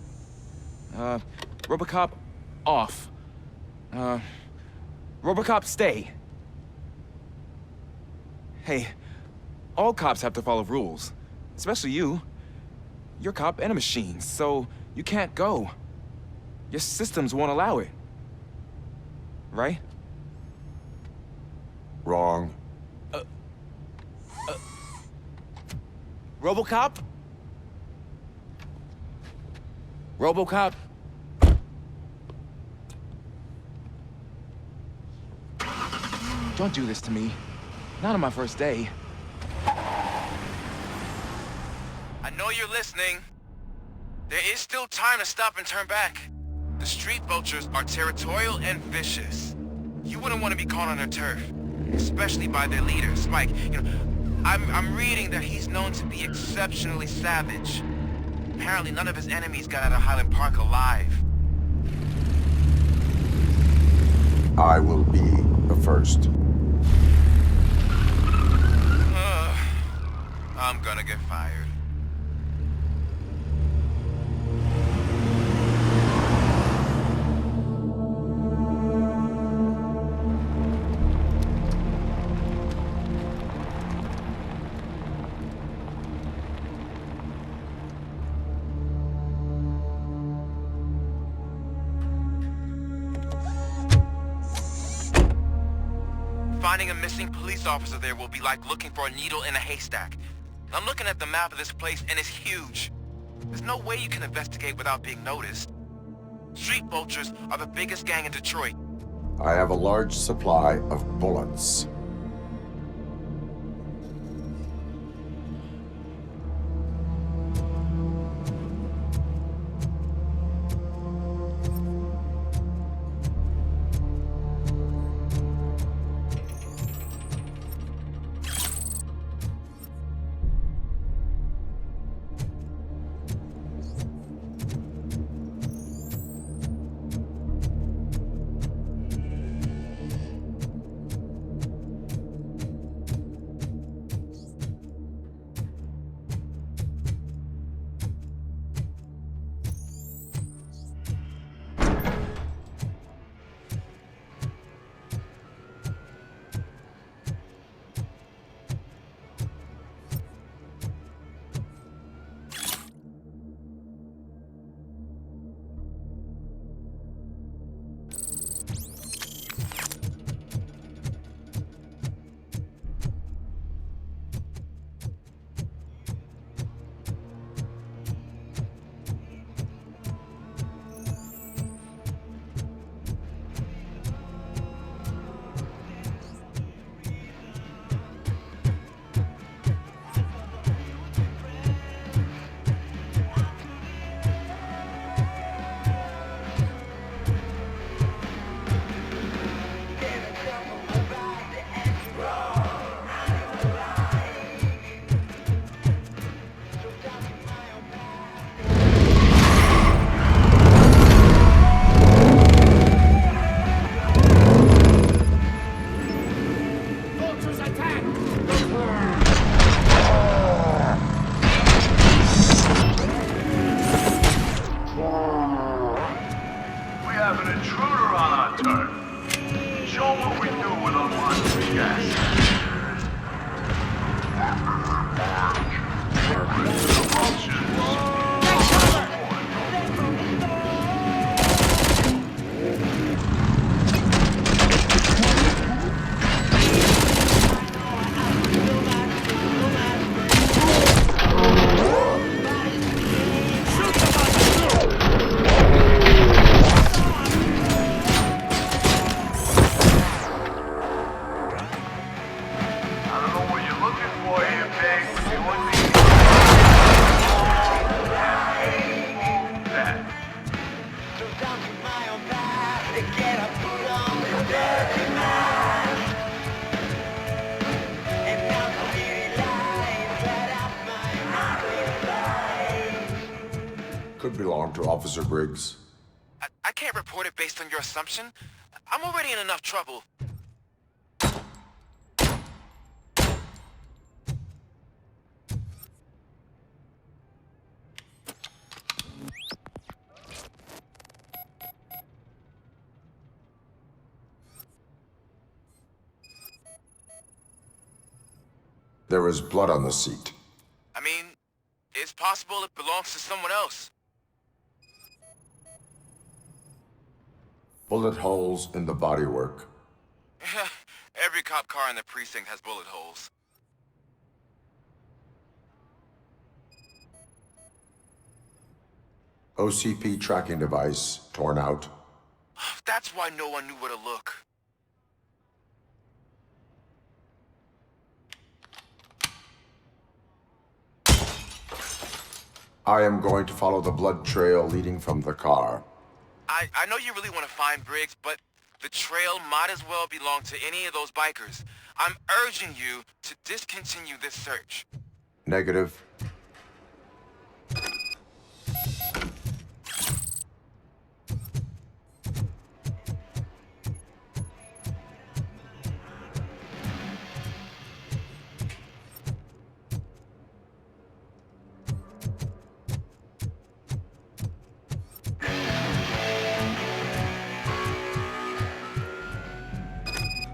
Speaker 7: RoboCop, off. RoboCop, stay. Hey, all cops have to follow rules. Especially you. You're a cop and a machine, so you can't go. Your systems won't allow it. Right?
Speaker 3: Wrong.
Speaker 7: RoboCop? RoboCop? Don't do this to me. Not on my first day.
Speaker 16: I know you're listening. There is still time to stop and turn back. The Street Vultures are territorial and vicious.
Speaker 7: You wouldn't want to be caught on their turf, especially by their leader, Spike. You know, I'm reading that he's known to be exceptionally savage. Apparently none of his enemies got out of Highland Park alive.
Speaker 3: I will be the first.
Speaker 7: I'm gonna get fired. Finding a missing police officer there will be like looking for a needle in a haystack. I'm looking at the map of this place and it's huge. There's no way you can investigate without being noticed. Street vultures are the biggest gang in Detroit.
Speaker 3: I have a large supply of bullets. Could belong to Officer Briggs.
Speaker 7: I can't report it based on your assumption. I'm already in enough trouble.
Speaker 3: There is blood on the seat.
Speaker 7: I mean, it's possible it belongs to someone else.
Speaker 3: Bullet holes in the bodywork.
Speaker 7: Every cop car in the precinct has bullet holes.
Speaker 3: OCP tracking device torn out.
Speaker 7: That's why no one knew where to look.
Speaker 3: I am going to follow the blood trail leading from the car.
Speaker 7: I know you really want to find Briggs, but The trail might as well belong to any of those bikers. I'm urging you to discontinue this search.
Speaker 3: Negative.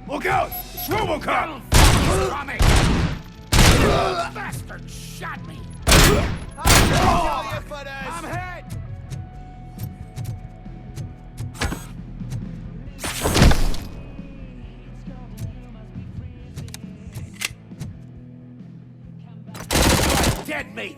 Speaker 15: Look out! It's RoboCop! Bastard shot me! I'm hit! Dead meat!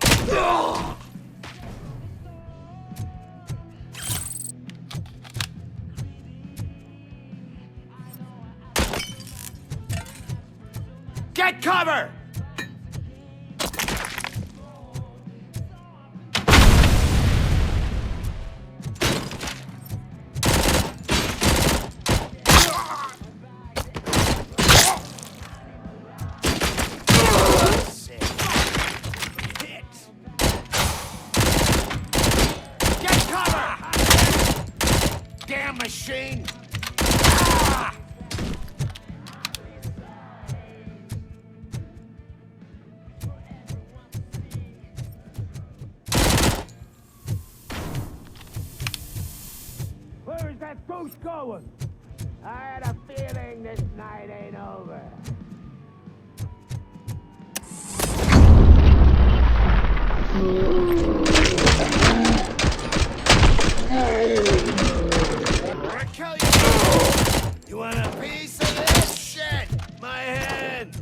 Speaker 15: Get cover! Get cover! Damn machine! Where's that ghost going? I had a feeling this night ain't over. Kill you! You want a piece of this shit? My hand!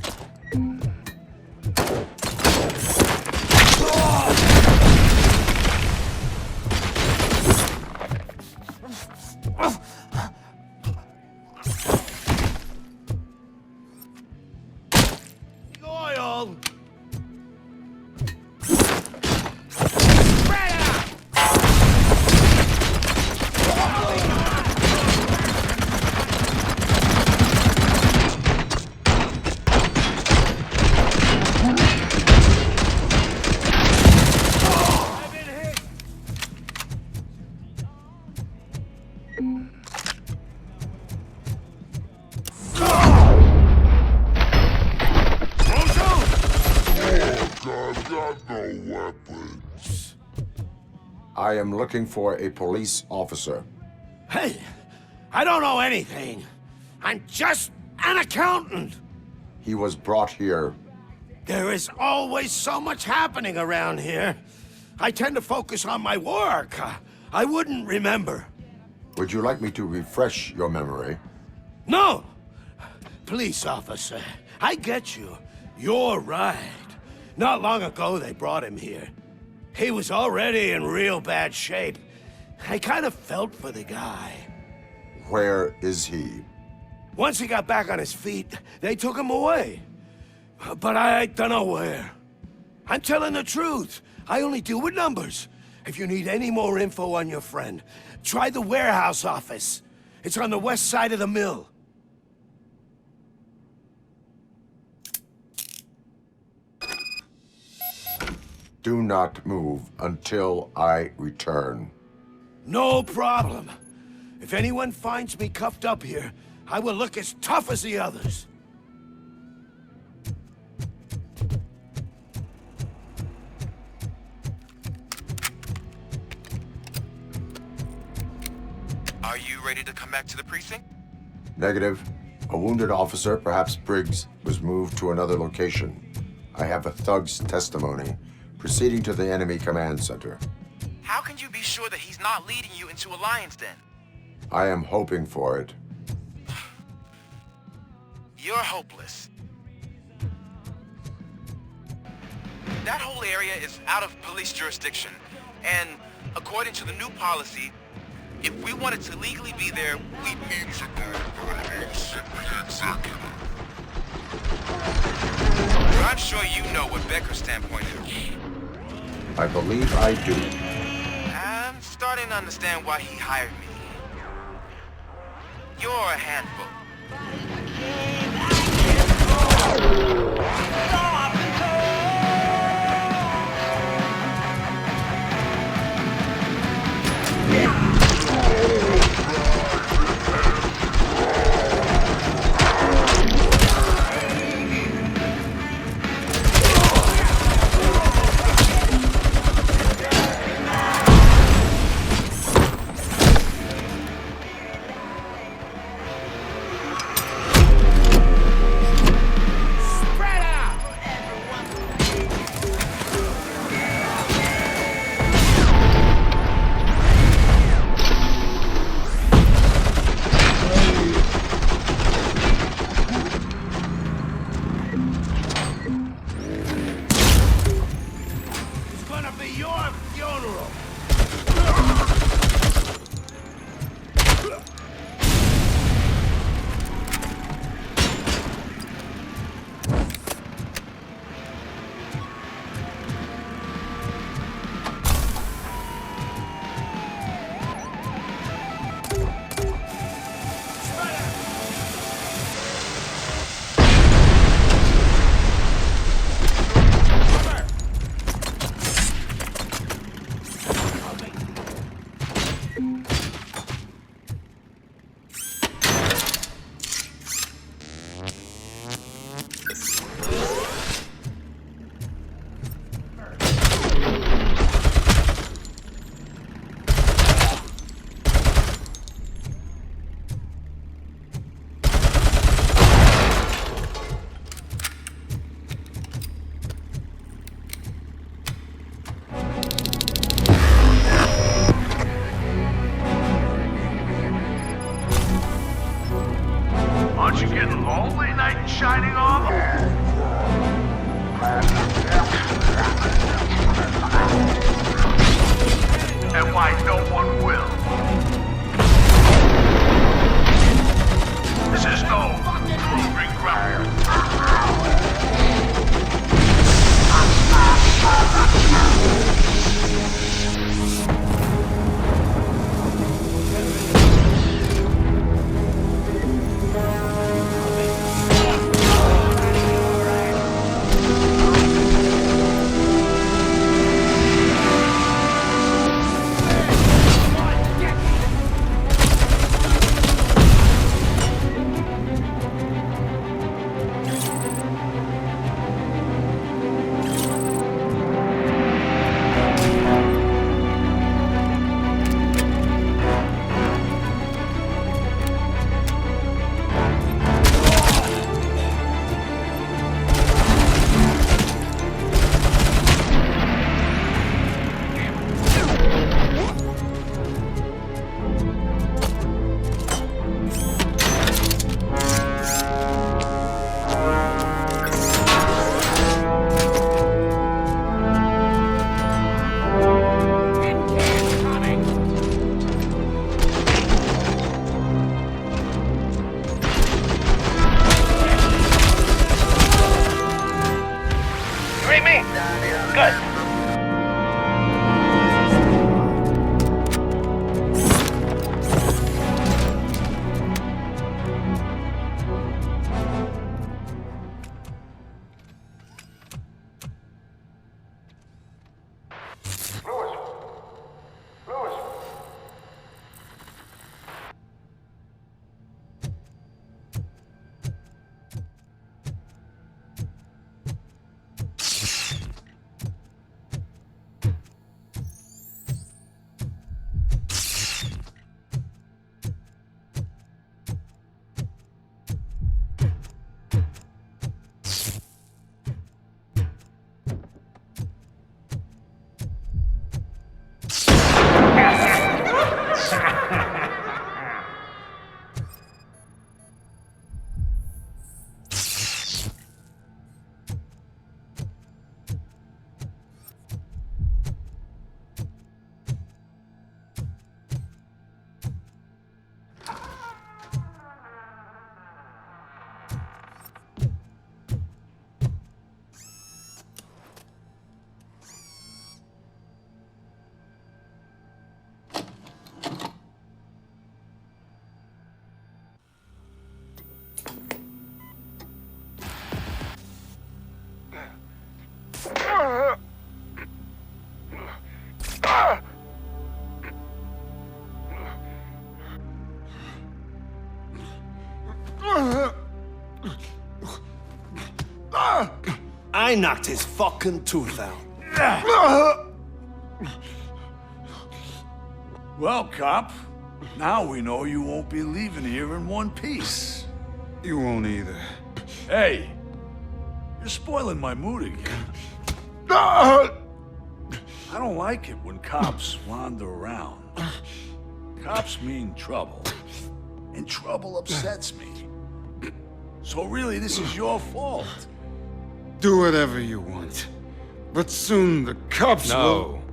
Speaker 15: Oil!
Speaker 3: I am looking for a police officer.
Speaker 1: Hey, I don't know anything. I'm just an accountant.
Speaker 3: He was brought here.
Speaker 1: There is always so much happening around here. I tend to focus on my work. I wouldn't remember.
Speaker 3: Would you like me to refresh your memory?
Speaker 1: No! Police officer, I get you. You're right. Not long ago, they brought him here. He was already in real bad shape. I kind of felt for the guy.
Speaker 3: Where is he?
Speaker 1: Once he got back on his feet, they took him away. But I don't know where. I'm telling the truth. I only deal with numbers. If you need any more info on your friend, try the warehouse office. It's on the west side of the mill.
Speaker 3: Do not move until I return.
Speaker 1: No problem. If anyone finds me cuffed up here, I will look as tough as the others.
Speaker 7: Are you ready to come back to the precinct?
Speaker 3: Negative. A wounded officer, perhaps Briggs, was moved to another location. I have a thug's testimony. Proceeding to the enemy command center.
Speaker 7: How can you be sure that he's not leading you into a lion's den?
Speaker 3: I am hoping for it.
Speaker 7: You're hopeless. That whole area is out of police jurisdiction, and according to the new policy, if we wanted to legally be there, we'd need to I'm sure you know what Becker's standpoint is.
Speaker 3: I believe I do.
Speaker 7: I'm starting to understand why he hired me.
Speaker 16: You're a handful.
Speaker 6: Aren't you getting lonely, knight in shining armor? And why no one will? This is no proving ground.
Speaker 1: I knocked his fucking tooth out.
Speaker 9: Well, cop, now we know you won't be leaving here in one piece.
Speaker 10: You won't either.
Speaker 9: Hey, you're spoiling my mood again. I don't like it when cops wander around. Cops mean trouble, and trouble upsets me. So really, this is your fault.
Speaker 10: Do whatever you want. But soon the cops will...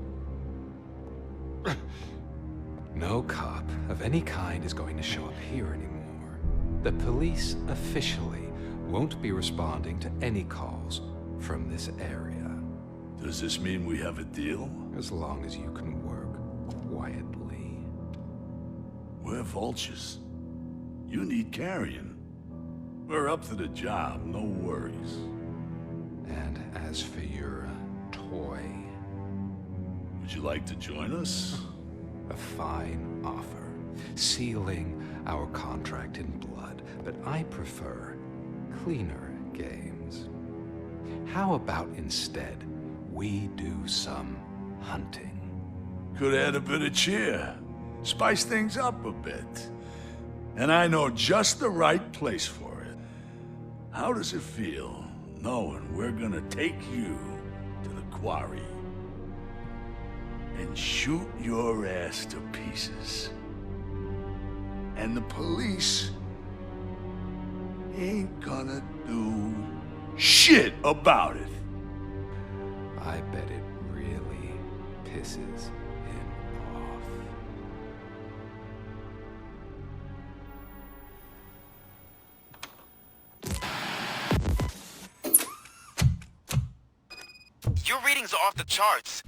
Speaker 17: No cop of any kind is going to show up here anymore. The police officially won't be responding to any calls from this area.
Speaker 9: Does this mean we have a deal?
Speaker 17: As long as you can work quietly.
Speaker 9: We're vultures. You need carrion. We're up to the job, no worries.
Speaker 17: And as for your toy...
Speaker 9: Would you like to join us?
Speaker 17: A fine offer, sealing our contract in blood, but I prefer cleaner games. How about instead we do some hunting?
Speaker 9: Could add a bit of cheer, spice things up a bit. And I know just the right place for it. How does it feel knowing we're gonna take you to the quarry and shoot your ass to pieces? And the police ain't gonna do shit about it.
Speaker 17: I bet it really pisses him off.
Speaker 7: Your readings are off the charts.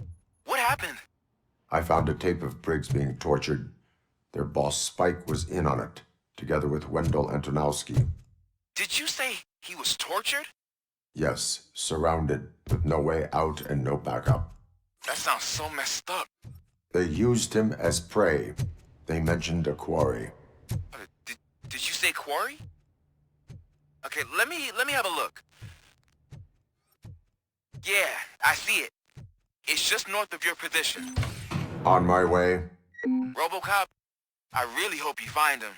Speaker 7: What happened?
Speaker 3: I found a tape of Briggs being tortured. Their boss Spike was in on it, together with Wendell Antonowski.
Speaker 7: Did you say he was tortured?
Speaker 3: Yes, surrounded, with no way out and no backup.
Speaker 7: That sounds so messed up.
Speaker 3: They used him as prey. They mentioned a quarry.
Speaker 7: Did you say quarry? Okay, let me have a look. Yeah, I see it. It's just north of your position.
Speaker 3: On my way.
Speaker 7: RoboCop, I really hope you find him.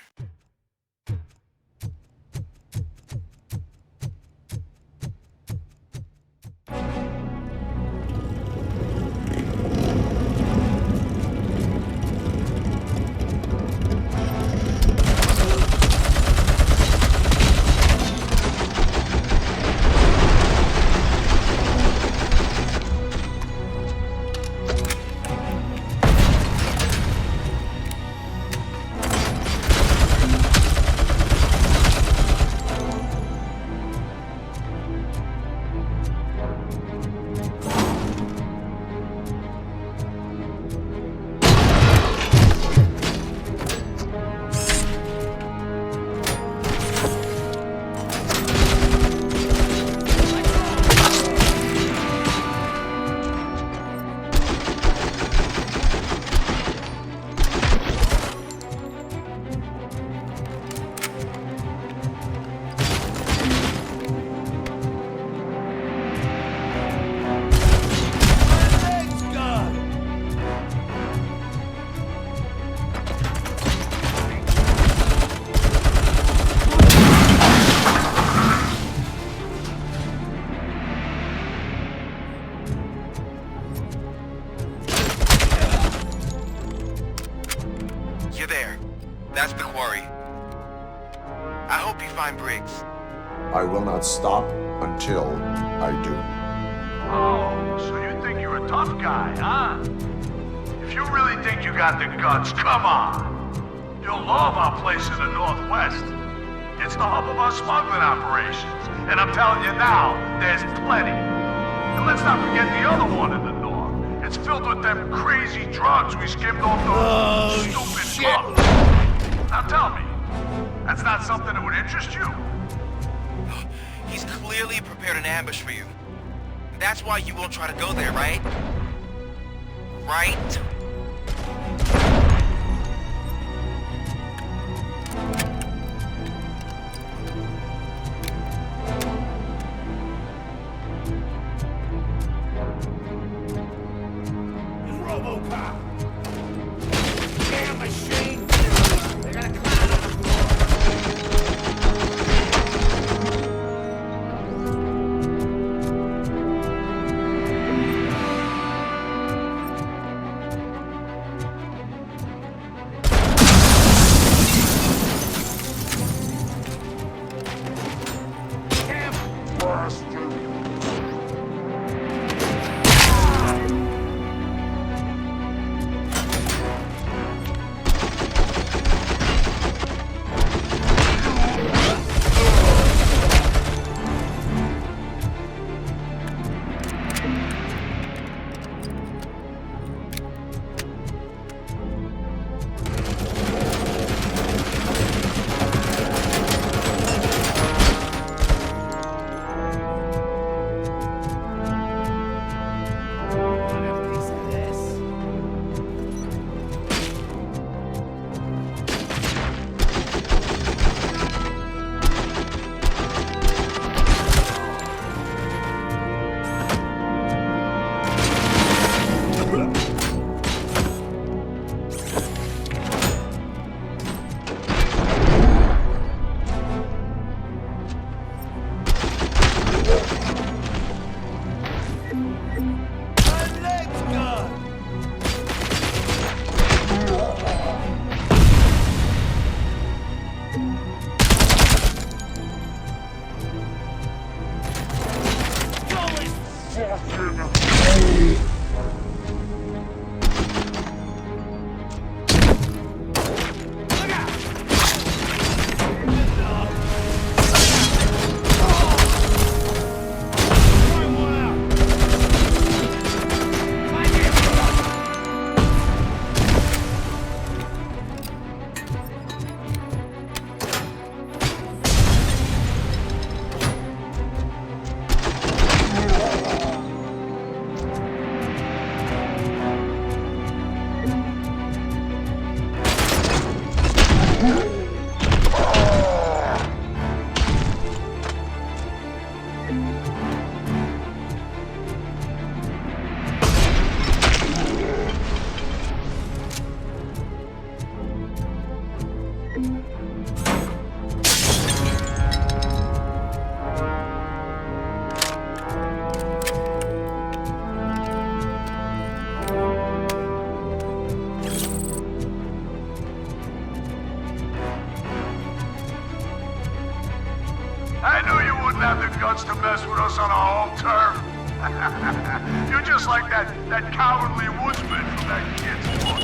Speaker 7: You're there. That's the quarry. I hope you find Briggs.
Speaker 3: I will not stop until I do.
Speaker 6: Oh, so you think you're a tough guy, huh? If you really think you got the guts, come on. You'll love our place in the Northwest. It's the hub of our smuggling operations. And I'm telling you now, there's plenty. And let's not forget the other one in the north. It's filled with them crazy drugs we skimmed off those stupid books. Now tell me, that's not something that would interest you?
Speaker 7: He's clearly prepared an ambush for you. That's why you won't try to go there, right? Right?
Speaker 6: I knew you wouldn't have the guts to mess with us on our home turf. You're just like that cowardly woodsman from that kid's book.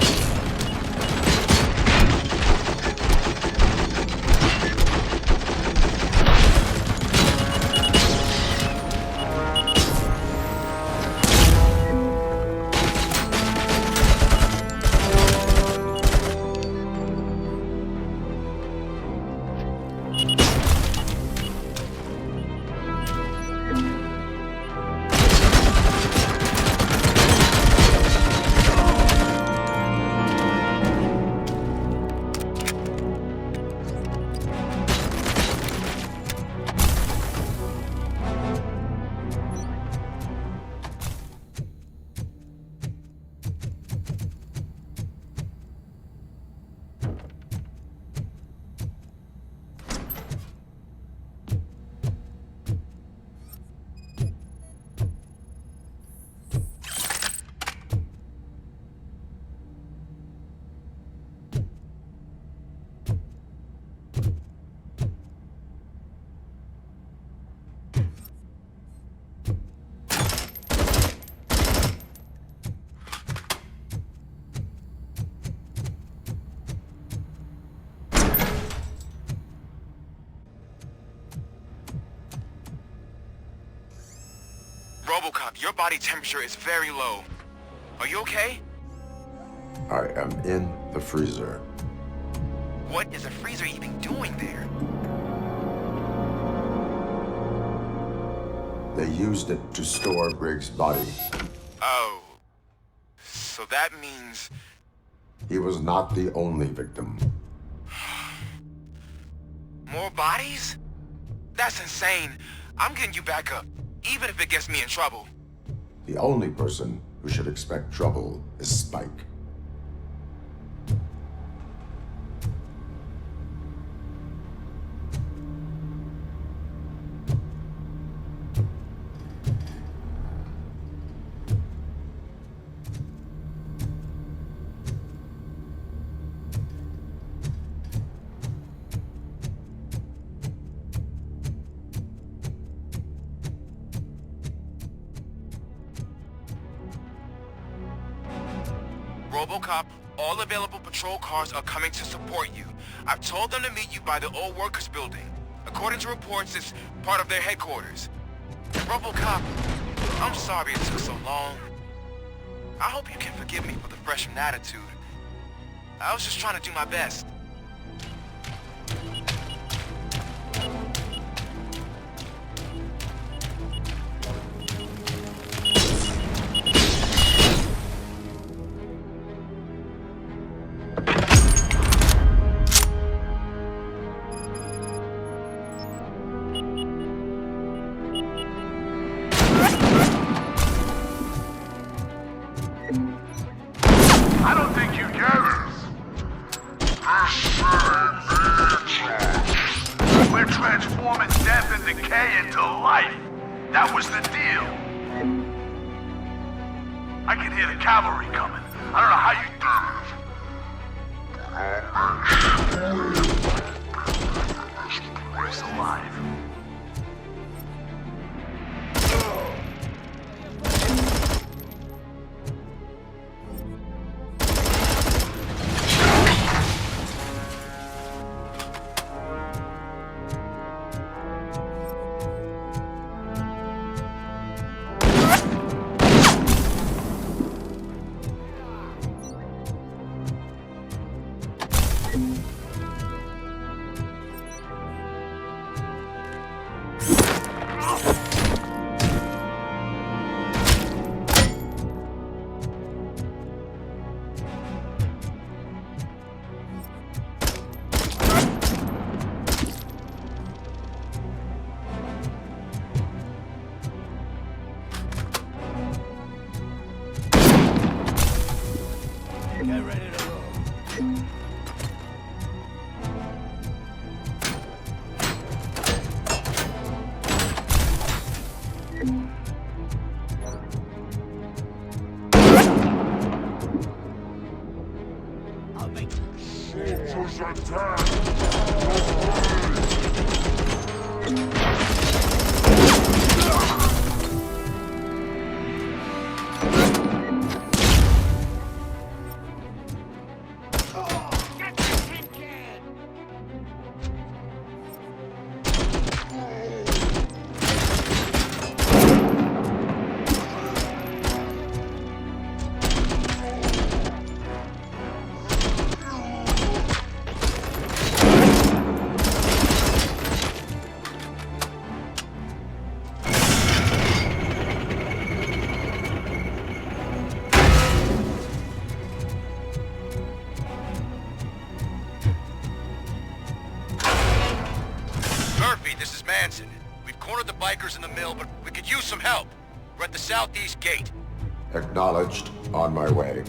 Speaker 7: RoboCop, your body temperature is very low. Are you okay?
Speaker 3: I am in the freezer.
Speaker 7: What is a freezer even doing there?
Speaker 3: They used it to store Briggs' body.
Speaker 7: Oh. So that means...
Speaker 3: He was not the only victim.
Speaker 7: More bodies? That's insane. I'm getting you back up, even if it gets me in trouble.
Speaker 3: The only person who should expect trouble is Spike.
Speaker 7: RoboCop, all available patrol cars are coming to support you. I've told them to meet you by the old workers building. According to reports, it's part of their headquarters. RoboCop, I'm sorry it took so long. I hope you can forgive me for the freshman attitude. I was just trying to do my best.
Speaker 6: I don't think you get it. We're transforming death and decay into life. That was the deal. I can hear the cavalry coming. I don't know how you do it. We're alive.
Speaker 1: Get ready to roll.
Speaker 22: Soldiers attack!
Speaker 16: This is Manson. We've cornered the bikers in the mill, but we could use some help. We're at the southeast gate.
Speaker 3: Acknowledged. On my way.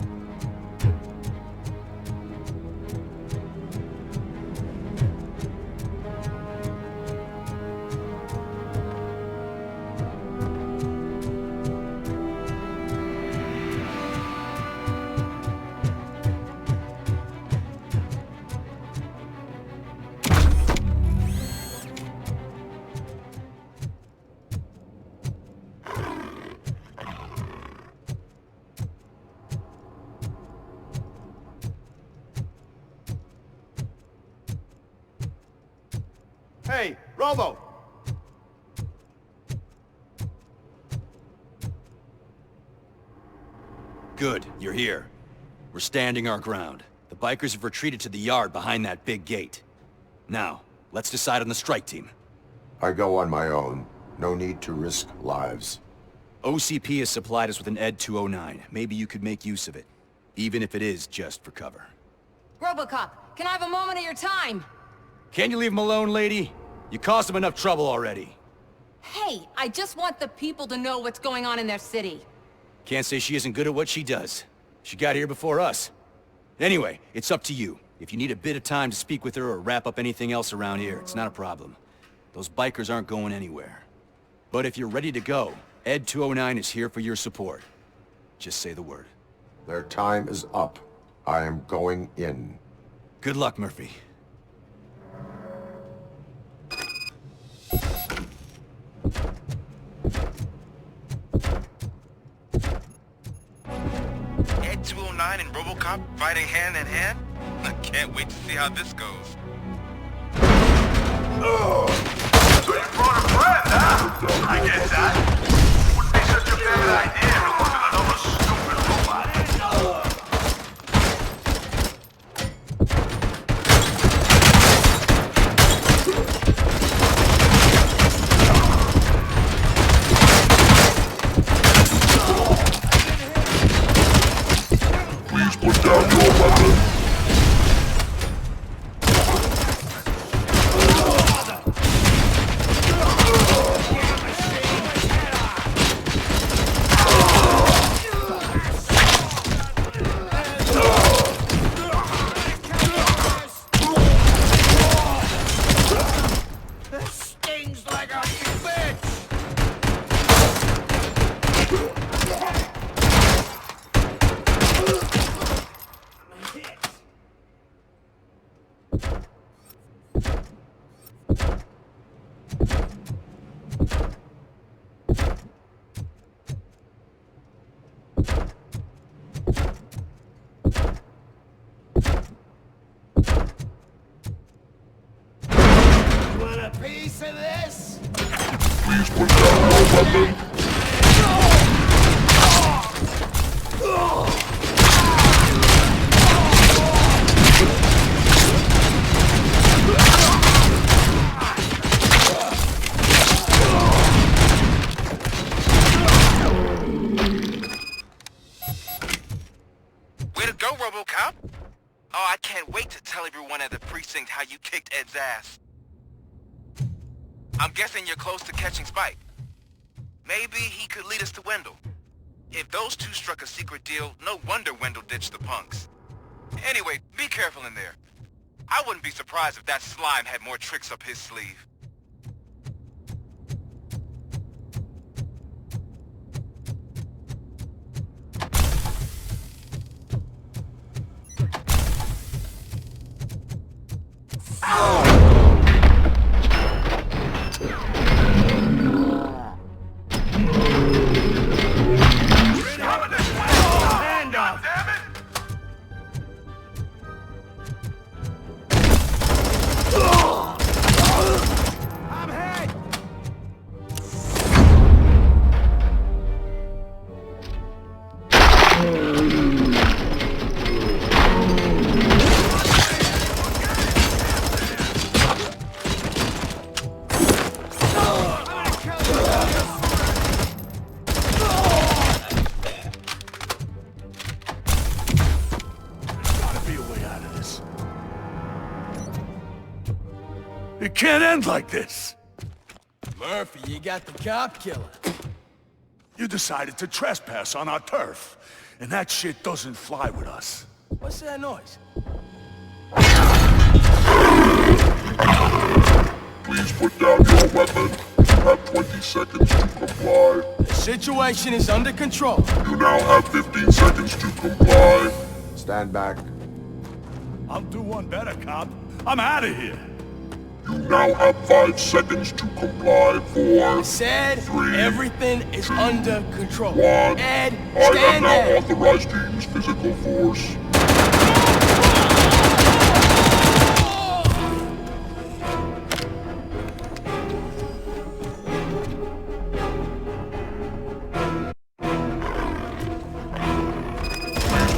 Speaker 11: Hey, Robo!
Speaker 12: Good, you're here. We're standing our ground. The bikers have retreated to the yard behind that big gate. Now, let's decide on the strike team.
Speaker 3: I go on my own. No need to risk lives.
Speaker 12: OCP has supplied us with an ED 209. Maybe you could make use of it, even if it is just for cover.
Speaker 14: RoboCop, can I have a moment of your time?
Speaker 12: Can you leave him alone, lady? You caused him enough trouble already.
Speaker 14: Hey, I just want the people to know what's going on in their city.
Speaker 12: Can't say she isn't good at what she does. She got here before us. Anyway, it's up to you. If you need a bit of time to speak with her or wrap up anything else around here, it's not a problem. Those bikers aren't going anywhere. But if you're ready to go, ED 209 is here for your support. Just say the word.
Speaker 3: Their time is up. I am going in.
Speaker 12: Good luck, Murphy.
Speaker 16: Ed 209 and RoboCop fighting hand in hand? I can't wait to see how this goes.
Speaker 6: So you brought a friend, huh? I get that. Wouldn't be such a bad idea if it wasn't another stupid robot.
Speaker 22: Please put down your weapon.
Speaker 1: Want a piece of this?
Speaker 22: Please put down your weapon.
Speaker 16: Way to go, RoboCop! Oh, I can't wait to tell everyone at the precinct how you kicked Ed's ass. I'm guessing you're close to catching Spike. Maybe he could lead us to Wendell. If those two struck a secret deal, no wonder Wendell ditched the punks. Anyway, be careful in there. I wouldn't be surprised if that slime had more tricks up his sleeve.
Speaker 6: Hand up! Damn it!
Speaker 11: I'm hit!
Speaker 9: Gotta be a way out of this. It can't end like this.
Speaker 11: Murphy, you got the cop killer.
Speaker 9: You decided to trespass on our turf, and that shit doesn't fly with us.
Speaker 11: What's that noise?
Speaker 22: Please put down your weapon. You have 20 seconds to comply.
Speaker 11: The situation is under control.
Speaker 22: You now have 15 seconds to comply.
Speaker 3: Stand back.
Speaker 9: I'll do one better, cop. I'm out of here.
Speaker 22: You now have 5 seconds to comply. 4,
Speaker 11: I said
Speaker 22: 3,
Speaker 11: everything is under control.
Speaker 22: 1.
Speaker 11: Ed,
Speaker 22: I am
Speaker 11: stand
Speaker 22: now
Speaker 11: there.
Speaker 22: authorized to use physical force.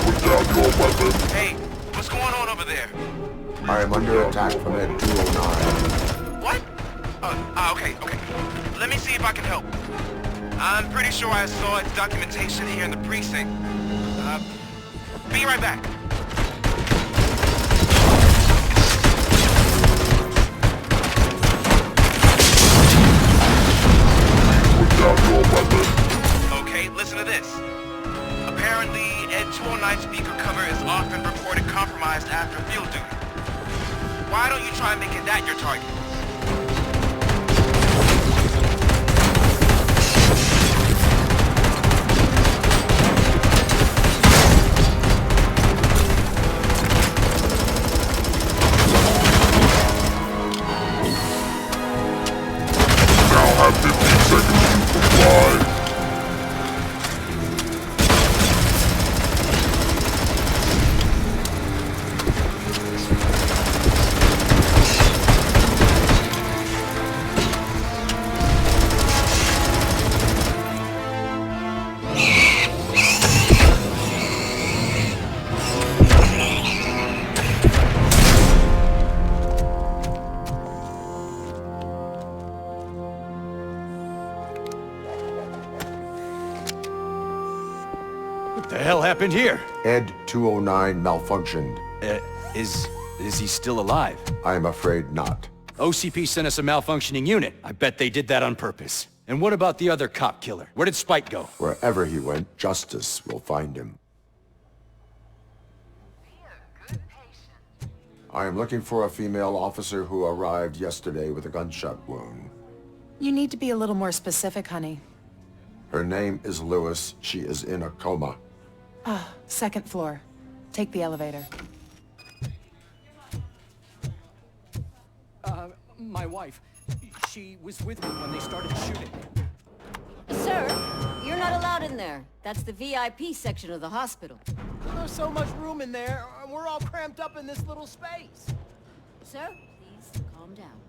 Speaker 22: Put down your weapon.
Speaker 16: Hey, what's going on over there?
Speaker 3: I am under attack from Ed 209.
Speaker 16: What? Okay. Let me see if I can help. I'm pretty sure I saw its documentation here in the precinct. Be right back.
Speaker 22: Put down your weapon.
Speaker 16: Okay, listen to this. Apparently, Ed 209 speaker cover is often reported compromised after field duty. Why don't you try making that your target?
Speaker 22: You now have 15 seconds to comply.
Speaker 12: What the hell happened here?
Speaker 3: Ed 209 malfunctioned.
Speaker 12: Is he still alive?
Speaker 3: I am afraid not.
Speaker 12: OCP sent us a malfunctioning unit. I bet they did that on purpose. And what about the other cop killer? Where did Spike go?
Speaker 3: Wherever he went, justice will find him. I am looking for a female officer who arrived yesterday with a gunshot wound.
Speaker 13: You need to be a little more specific, honey.
Speaker 3: Her name is Lewis. She is in a coma.
Speaker 13: Ah, second floor. Take the elevator.
Speaker 12: My wife. She was with me when they started shooting.
Speaker 8: Sir, you're not allowed in there. That's the VIP section of the hospital.
Speaker 11: There's so much room in there, and we're all cramped up in this little space.
Speaker 8: Sir, please calm down.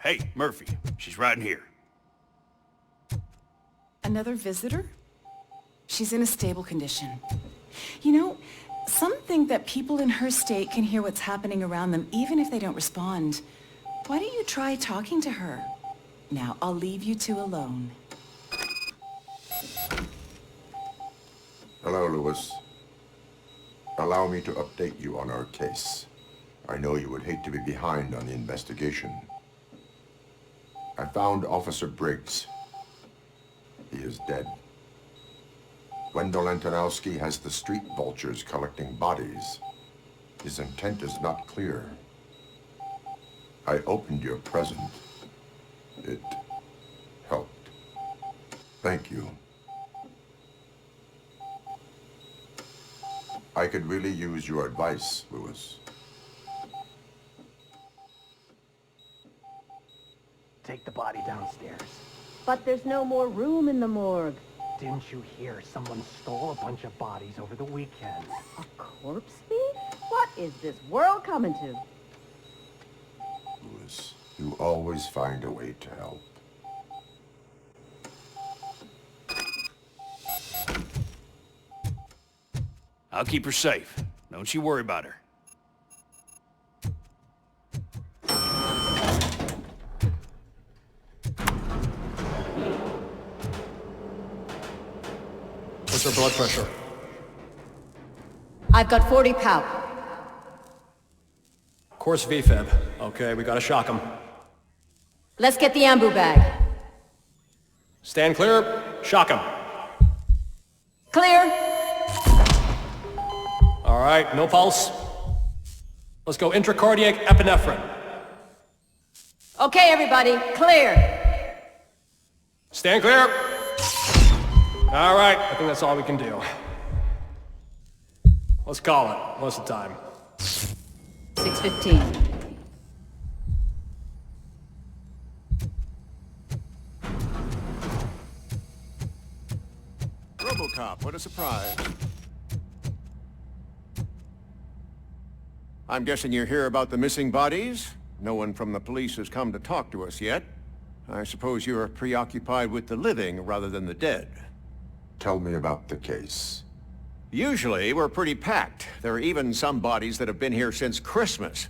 Speaker 12: Hey, Murphy. She's right in here.
Speaker 13: Another visitor? She's in a stable condition. You know, some think that people in her state can hear what's happening around them even if they don't respond. Why don't you try talking to her? Now, I'll leave you two alone.
Speaker 3: Hello, Lewis. Allow me to update you on our case. I know you would hate to be behind on the investigation. I found Officer Briggs. He is dead. Wendell Antonowski has the street vultures collecting bodies. His intent is not clear. I opened your present. It helped. Thank you. I could really use your advice, Lewis.
Speaker 4: Take the body downstairs.
Speaker 19: But there's no more room in the morgue.
Speaker 4: Didn't you hear someone stole a bunch of bodies over the weekend?
Speaker 19: A corpse thief? What is this world coming to?
Speaker 3: Lewis, you always find a way to help.
Speaker 12: I'll keep her safe. Don't you worry about her.
Speaker 20: What's her blood pressure?
Speaker 8: I've got 40 pow.
Speaker 20: Course VFib. Okay, we gotta shock him.
Speaker 8: Let's get the ambu bag.
Speaker 20: Stand clear. Shock him.
Speaker 8: Clear.
Speaker 20: All right, no pulse. Let's go intracardiac epinephrine.
Speaker 8: Okay, everybody, clear.
Speaker 20: Stand clear. All right, I think that's all we can do. Let's call it. What's the time?
Speaker 8: 6:15.
Speaker 2: RoboCop, what a surprise. I'm guessing you're here about the missing bodies? No one from the police has come to talk to us yet. I suppose you're preoccupied with the living rather than the dead.
Speaker 3: Tell me about the case.
Speaker 2: Usually, we're pretty packed. There are even some bodies that have been here since Christmas.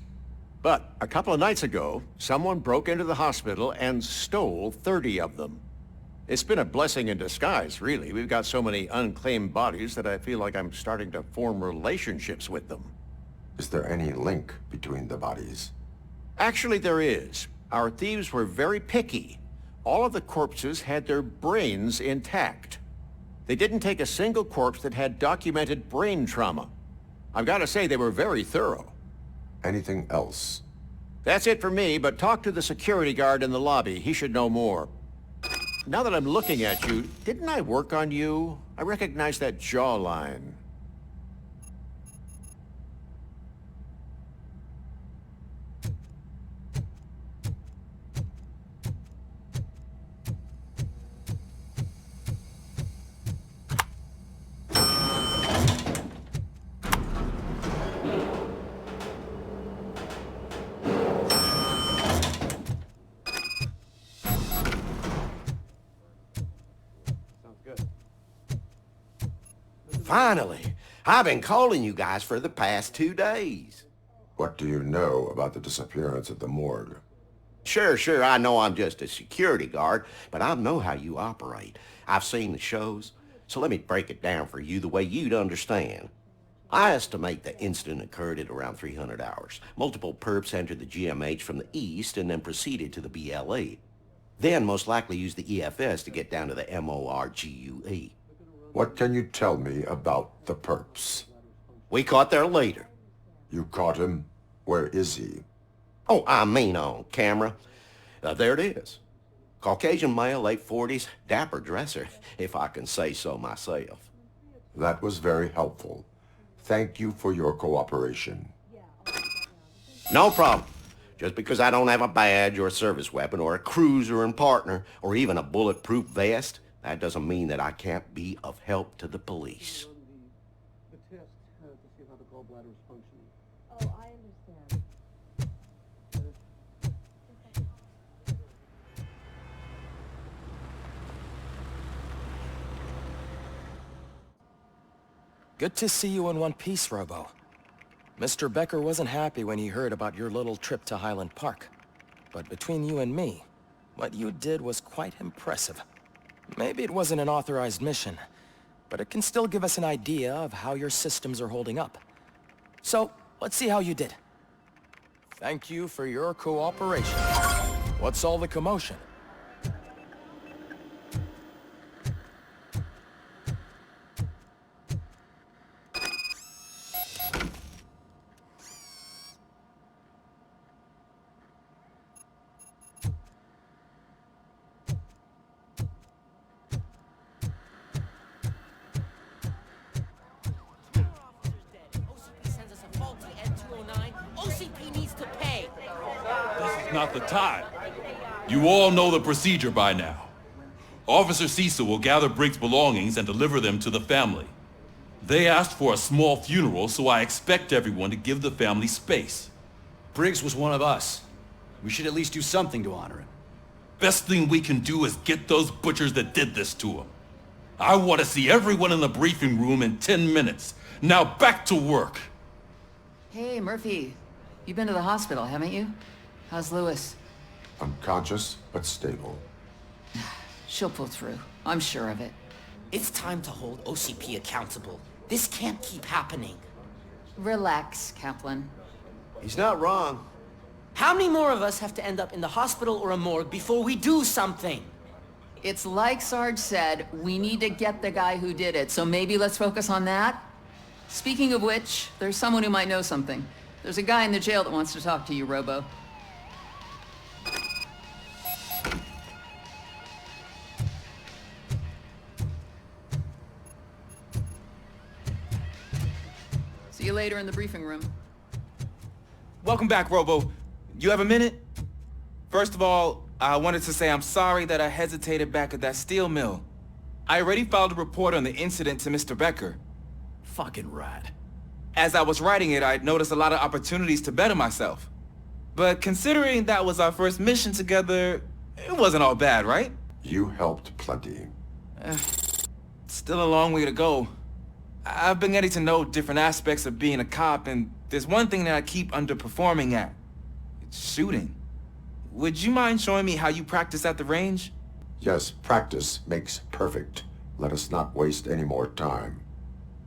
Speaker 2: But a couple of nights ago, someone broke into the hospital and stole 30 of them. It's been a blessing in disguise, really. We've got so many unclaimed bodies that I feel like I'm starting to form relationships with them.
Speaker 3: Is there any link between the bodies?
Speaker 2: Actually, there is. Our thieves were very picky. All of the corpses had their brains intact. They didn't take a single corpse that had documented brain trauma. I've got to say, they were very thorough.
Speaker 3: Anything else?
Speaker 2: That's it for me, but talk to the security guard in the lobby. He should know more. Now that I'm looking at you, didn't I work on you? I recognize that jawline.
Speaker 1: Finally! I've been calling you guys for the past 2 days.
Speaker 3: What do you know about the disappearance at the morgue?
Speaker 1: Sure, I know I'm just a security guard, but I know how you operate. I've seen the shows, so let me break it down for you the way you'd understand. I estimate the incident occurred at around 300 hours. Multiple perps entered the GMH from the east and then proceeded to the BLE. Then most likely used the EFS to get down to the MORGUE.
Speaker 3: What can you tell me about the perps?
Speaker 1: We caught their leader.
Speaker 3: You caught him? Where is he?
Speaker 1: Oh, I mean on camera. There it is. Caucasian male, late 40s, dapper dresser, if I can say so myself.
Speaker 3: That was very helpful. Thank you for your cooperation.
Speaker 1: No problem. Just because I don't have a badge or a service weapon or a cruiser and partner or even a bulletproof vest, that doesn't mean that I can't be of help to the police.
Speaker 4: The test to see how the gallbladder is functioning.
Speaker 19: Oh, I understand.
Speaker 24: Good to see you in one piece, Robo. Mr. Becker wasn't happy when he heard about your little trip to Highland Park. But between you and me, what you did was quite impressive. Maybe it wasn't an authorized mission, but it can still give us an idea of how your systems are holding up. So, let's see how you did. Thank you for your cooperation. What's all the commotion?
Speaker 5: Not the time. You all know the procedure by now. Officer Cecil will gather Briggs' belongings and deliver them to the family. They asked for a small funeral, so I expect everyone to give the family space.
Speaker 12: Briggs was one of us. We should at least do something to honor him.
Speaker 5: Best thing we can do is get those butchers that did this to him. I want to see everyone in the briefing room in 10 minutes. Now back to work.
Speaker 18: Hey, Murphy. You've been to the hospital, haven't you? How's Lewis?
Speaker 3: Unconscious, but stable.
Speaker 18: She'll pull through. I'm sure of it.
Speaker 21: It's time to hold OCP accountable. This can't keep happening.
Speaker 18: Relax, Kaplan.
Speaker 1: He's not wrong.
Speaker 21: How many more of us have to end up in the hospital or a morgue before we do something?
Speaker 18: It's like Sarge said, we need to get the guy who did it, so maybe let's focus on that? Speaking of which, there's someone who might know something. There's a guy in the jail that wants to talk to you, Robo. See you later in the briefing room.
Speaker 7: Welcome back, Robo. You have a minute? First of all, I wanted to say I'm sorry that I hesitated back at that steel mill. I already filed a report on the incident to Mr. Becker.
Speaker 24: Fucking rat.
Speaker 7: As I was writing it, I'd noticed a lot of opportunities to better myself. But considering that was our first mission together, it wasn't all bad, right?
Speaker 3: You helped plenty.
Speaker 7: Still a long way to go. I've been getting to know different aspects of being a cop, and there's one thing that I keep underperforming at. It's shooting. Would you mind showing me how you practice at the range?
Speaker 3: Yes, practice makes perfect. Let us not waste any more time.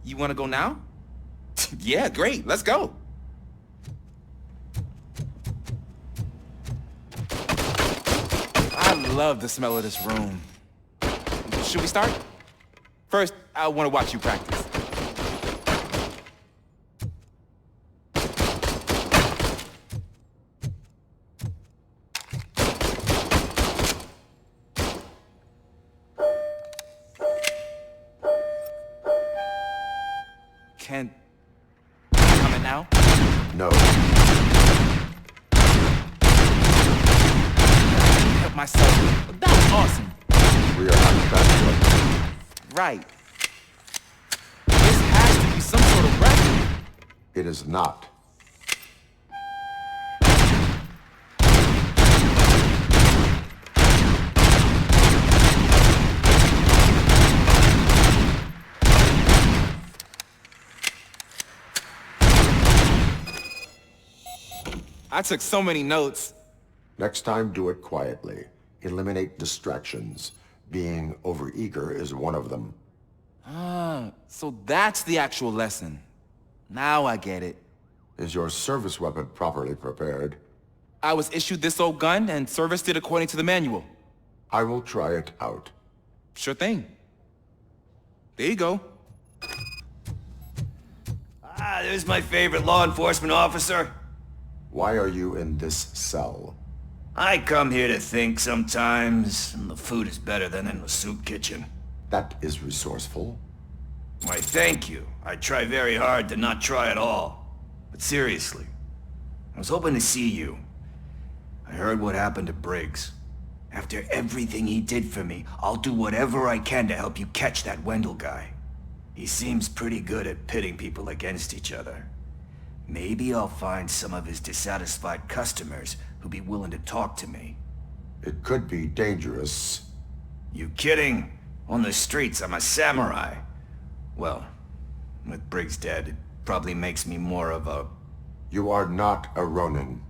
Speaker 7: You want to go now? Yeah, great. Let's go. I love the smell of this room. Should we start? First, I want to watch you practice. Can I come in now?
Speaker 3: No.
Speaker 7: Help myself. That was awesome.
Speaker 3: We are not done yet.
Speaker 7: Right. This has to be some sort of record.
Speaker 3: It is not.
Speaker 7: I took so many notes.
Speaker 3: Next time, do it quietly. Eliminate distractions. Being overeager is one of them.
Speaker 7: Ah, so that's the actual lesson. Now I get it.
Speaker 3: Is your service weapon properly prepared?
Speaker 7: I was issued this old gun and serviced it according to the manual.
Speaker 3: I will try it out.
Speaker 7: Sure thing. There you go.
Speaker 11: Ah, there's my favorite law enforcement officer.
Speaker 3: Why are you in this cell?
Speaker 11: I come here to think sometimes, and the food is better than in the soup kitchen.
Speaker 3: That is resourceful.
Speaker 11: Why, thank you. I try very hard to not try at all. But seriously, I was hoping to see you. I heard what happened to Briggs. After everything he did for me, I'll do whatever I can to help you catch that Wendell guy. He seems pretty good at pitting people against each other. Maybe I'll find some of his dissatisfied customers who'd be willing to talk to me.
Speaker 3: It could be dangerous.
Speaker 11: You kidding? On the streets, I'm a samurai. Well, with Briggs dead, it probably makes me more of a...
Speaker 3: You are not a Ronin.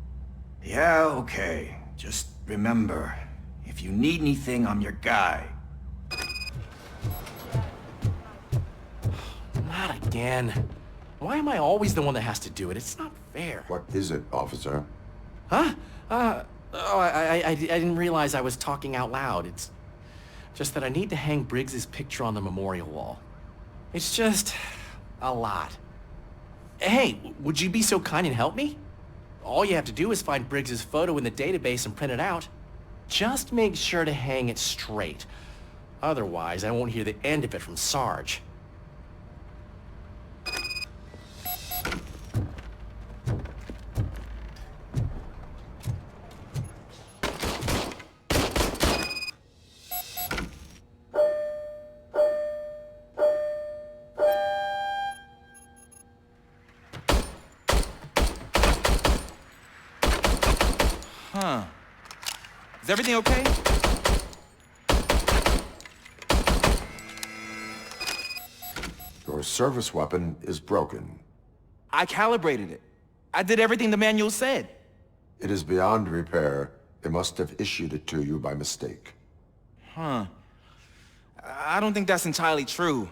Speaker 11: Yeah, okay. Just remember, if you need anything, I'm your guy.
Speaker 24: Not again. Why am I always the one that has to do it? It's not fair.
Speaker 3: What is it, officer?
Speaker 10: Huh? I didn't realize I was talking out loud. It's just that I need to hang Briggs's picture on the memorial wall. It's just a lot. Hey, would you be so kind and help me? All you have to do is find Briggs's photo in the database and print it out. Just make sure to hang it straight. Otherwise, I won't hear the end of it from Sarge.
Speaker 7: Huh. Is everything okay?
Speaker 3: Your service weapon is broken.
Speaker 7: I calibrated it. I did everything the manual said.
Speaker 3: It is beyond repair. They must have issued it to you by mistake.
Speaker 7: Huh. I don't think that's entirely true.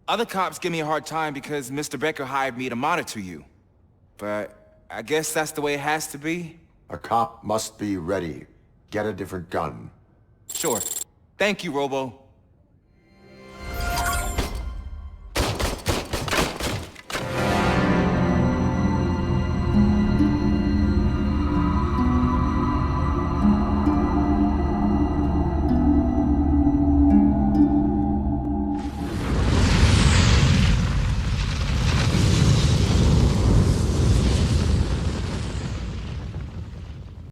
Speaker 7: Other cops give me a hard time because Mr. Becker hired me to monitor you. But I guess that's the way it has to be.
Speaker 3: A cop must be ready. Get a different gun.
Speaker 7: Sure. Thank you, Robo.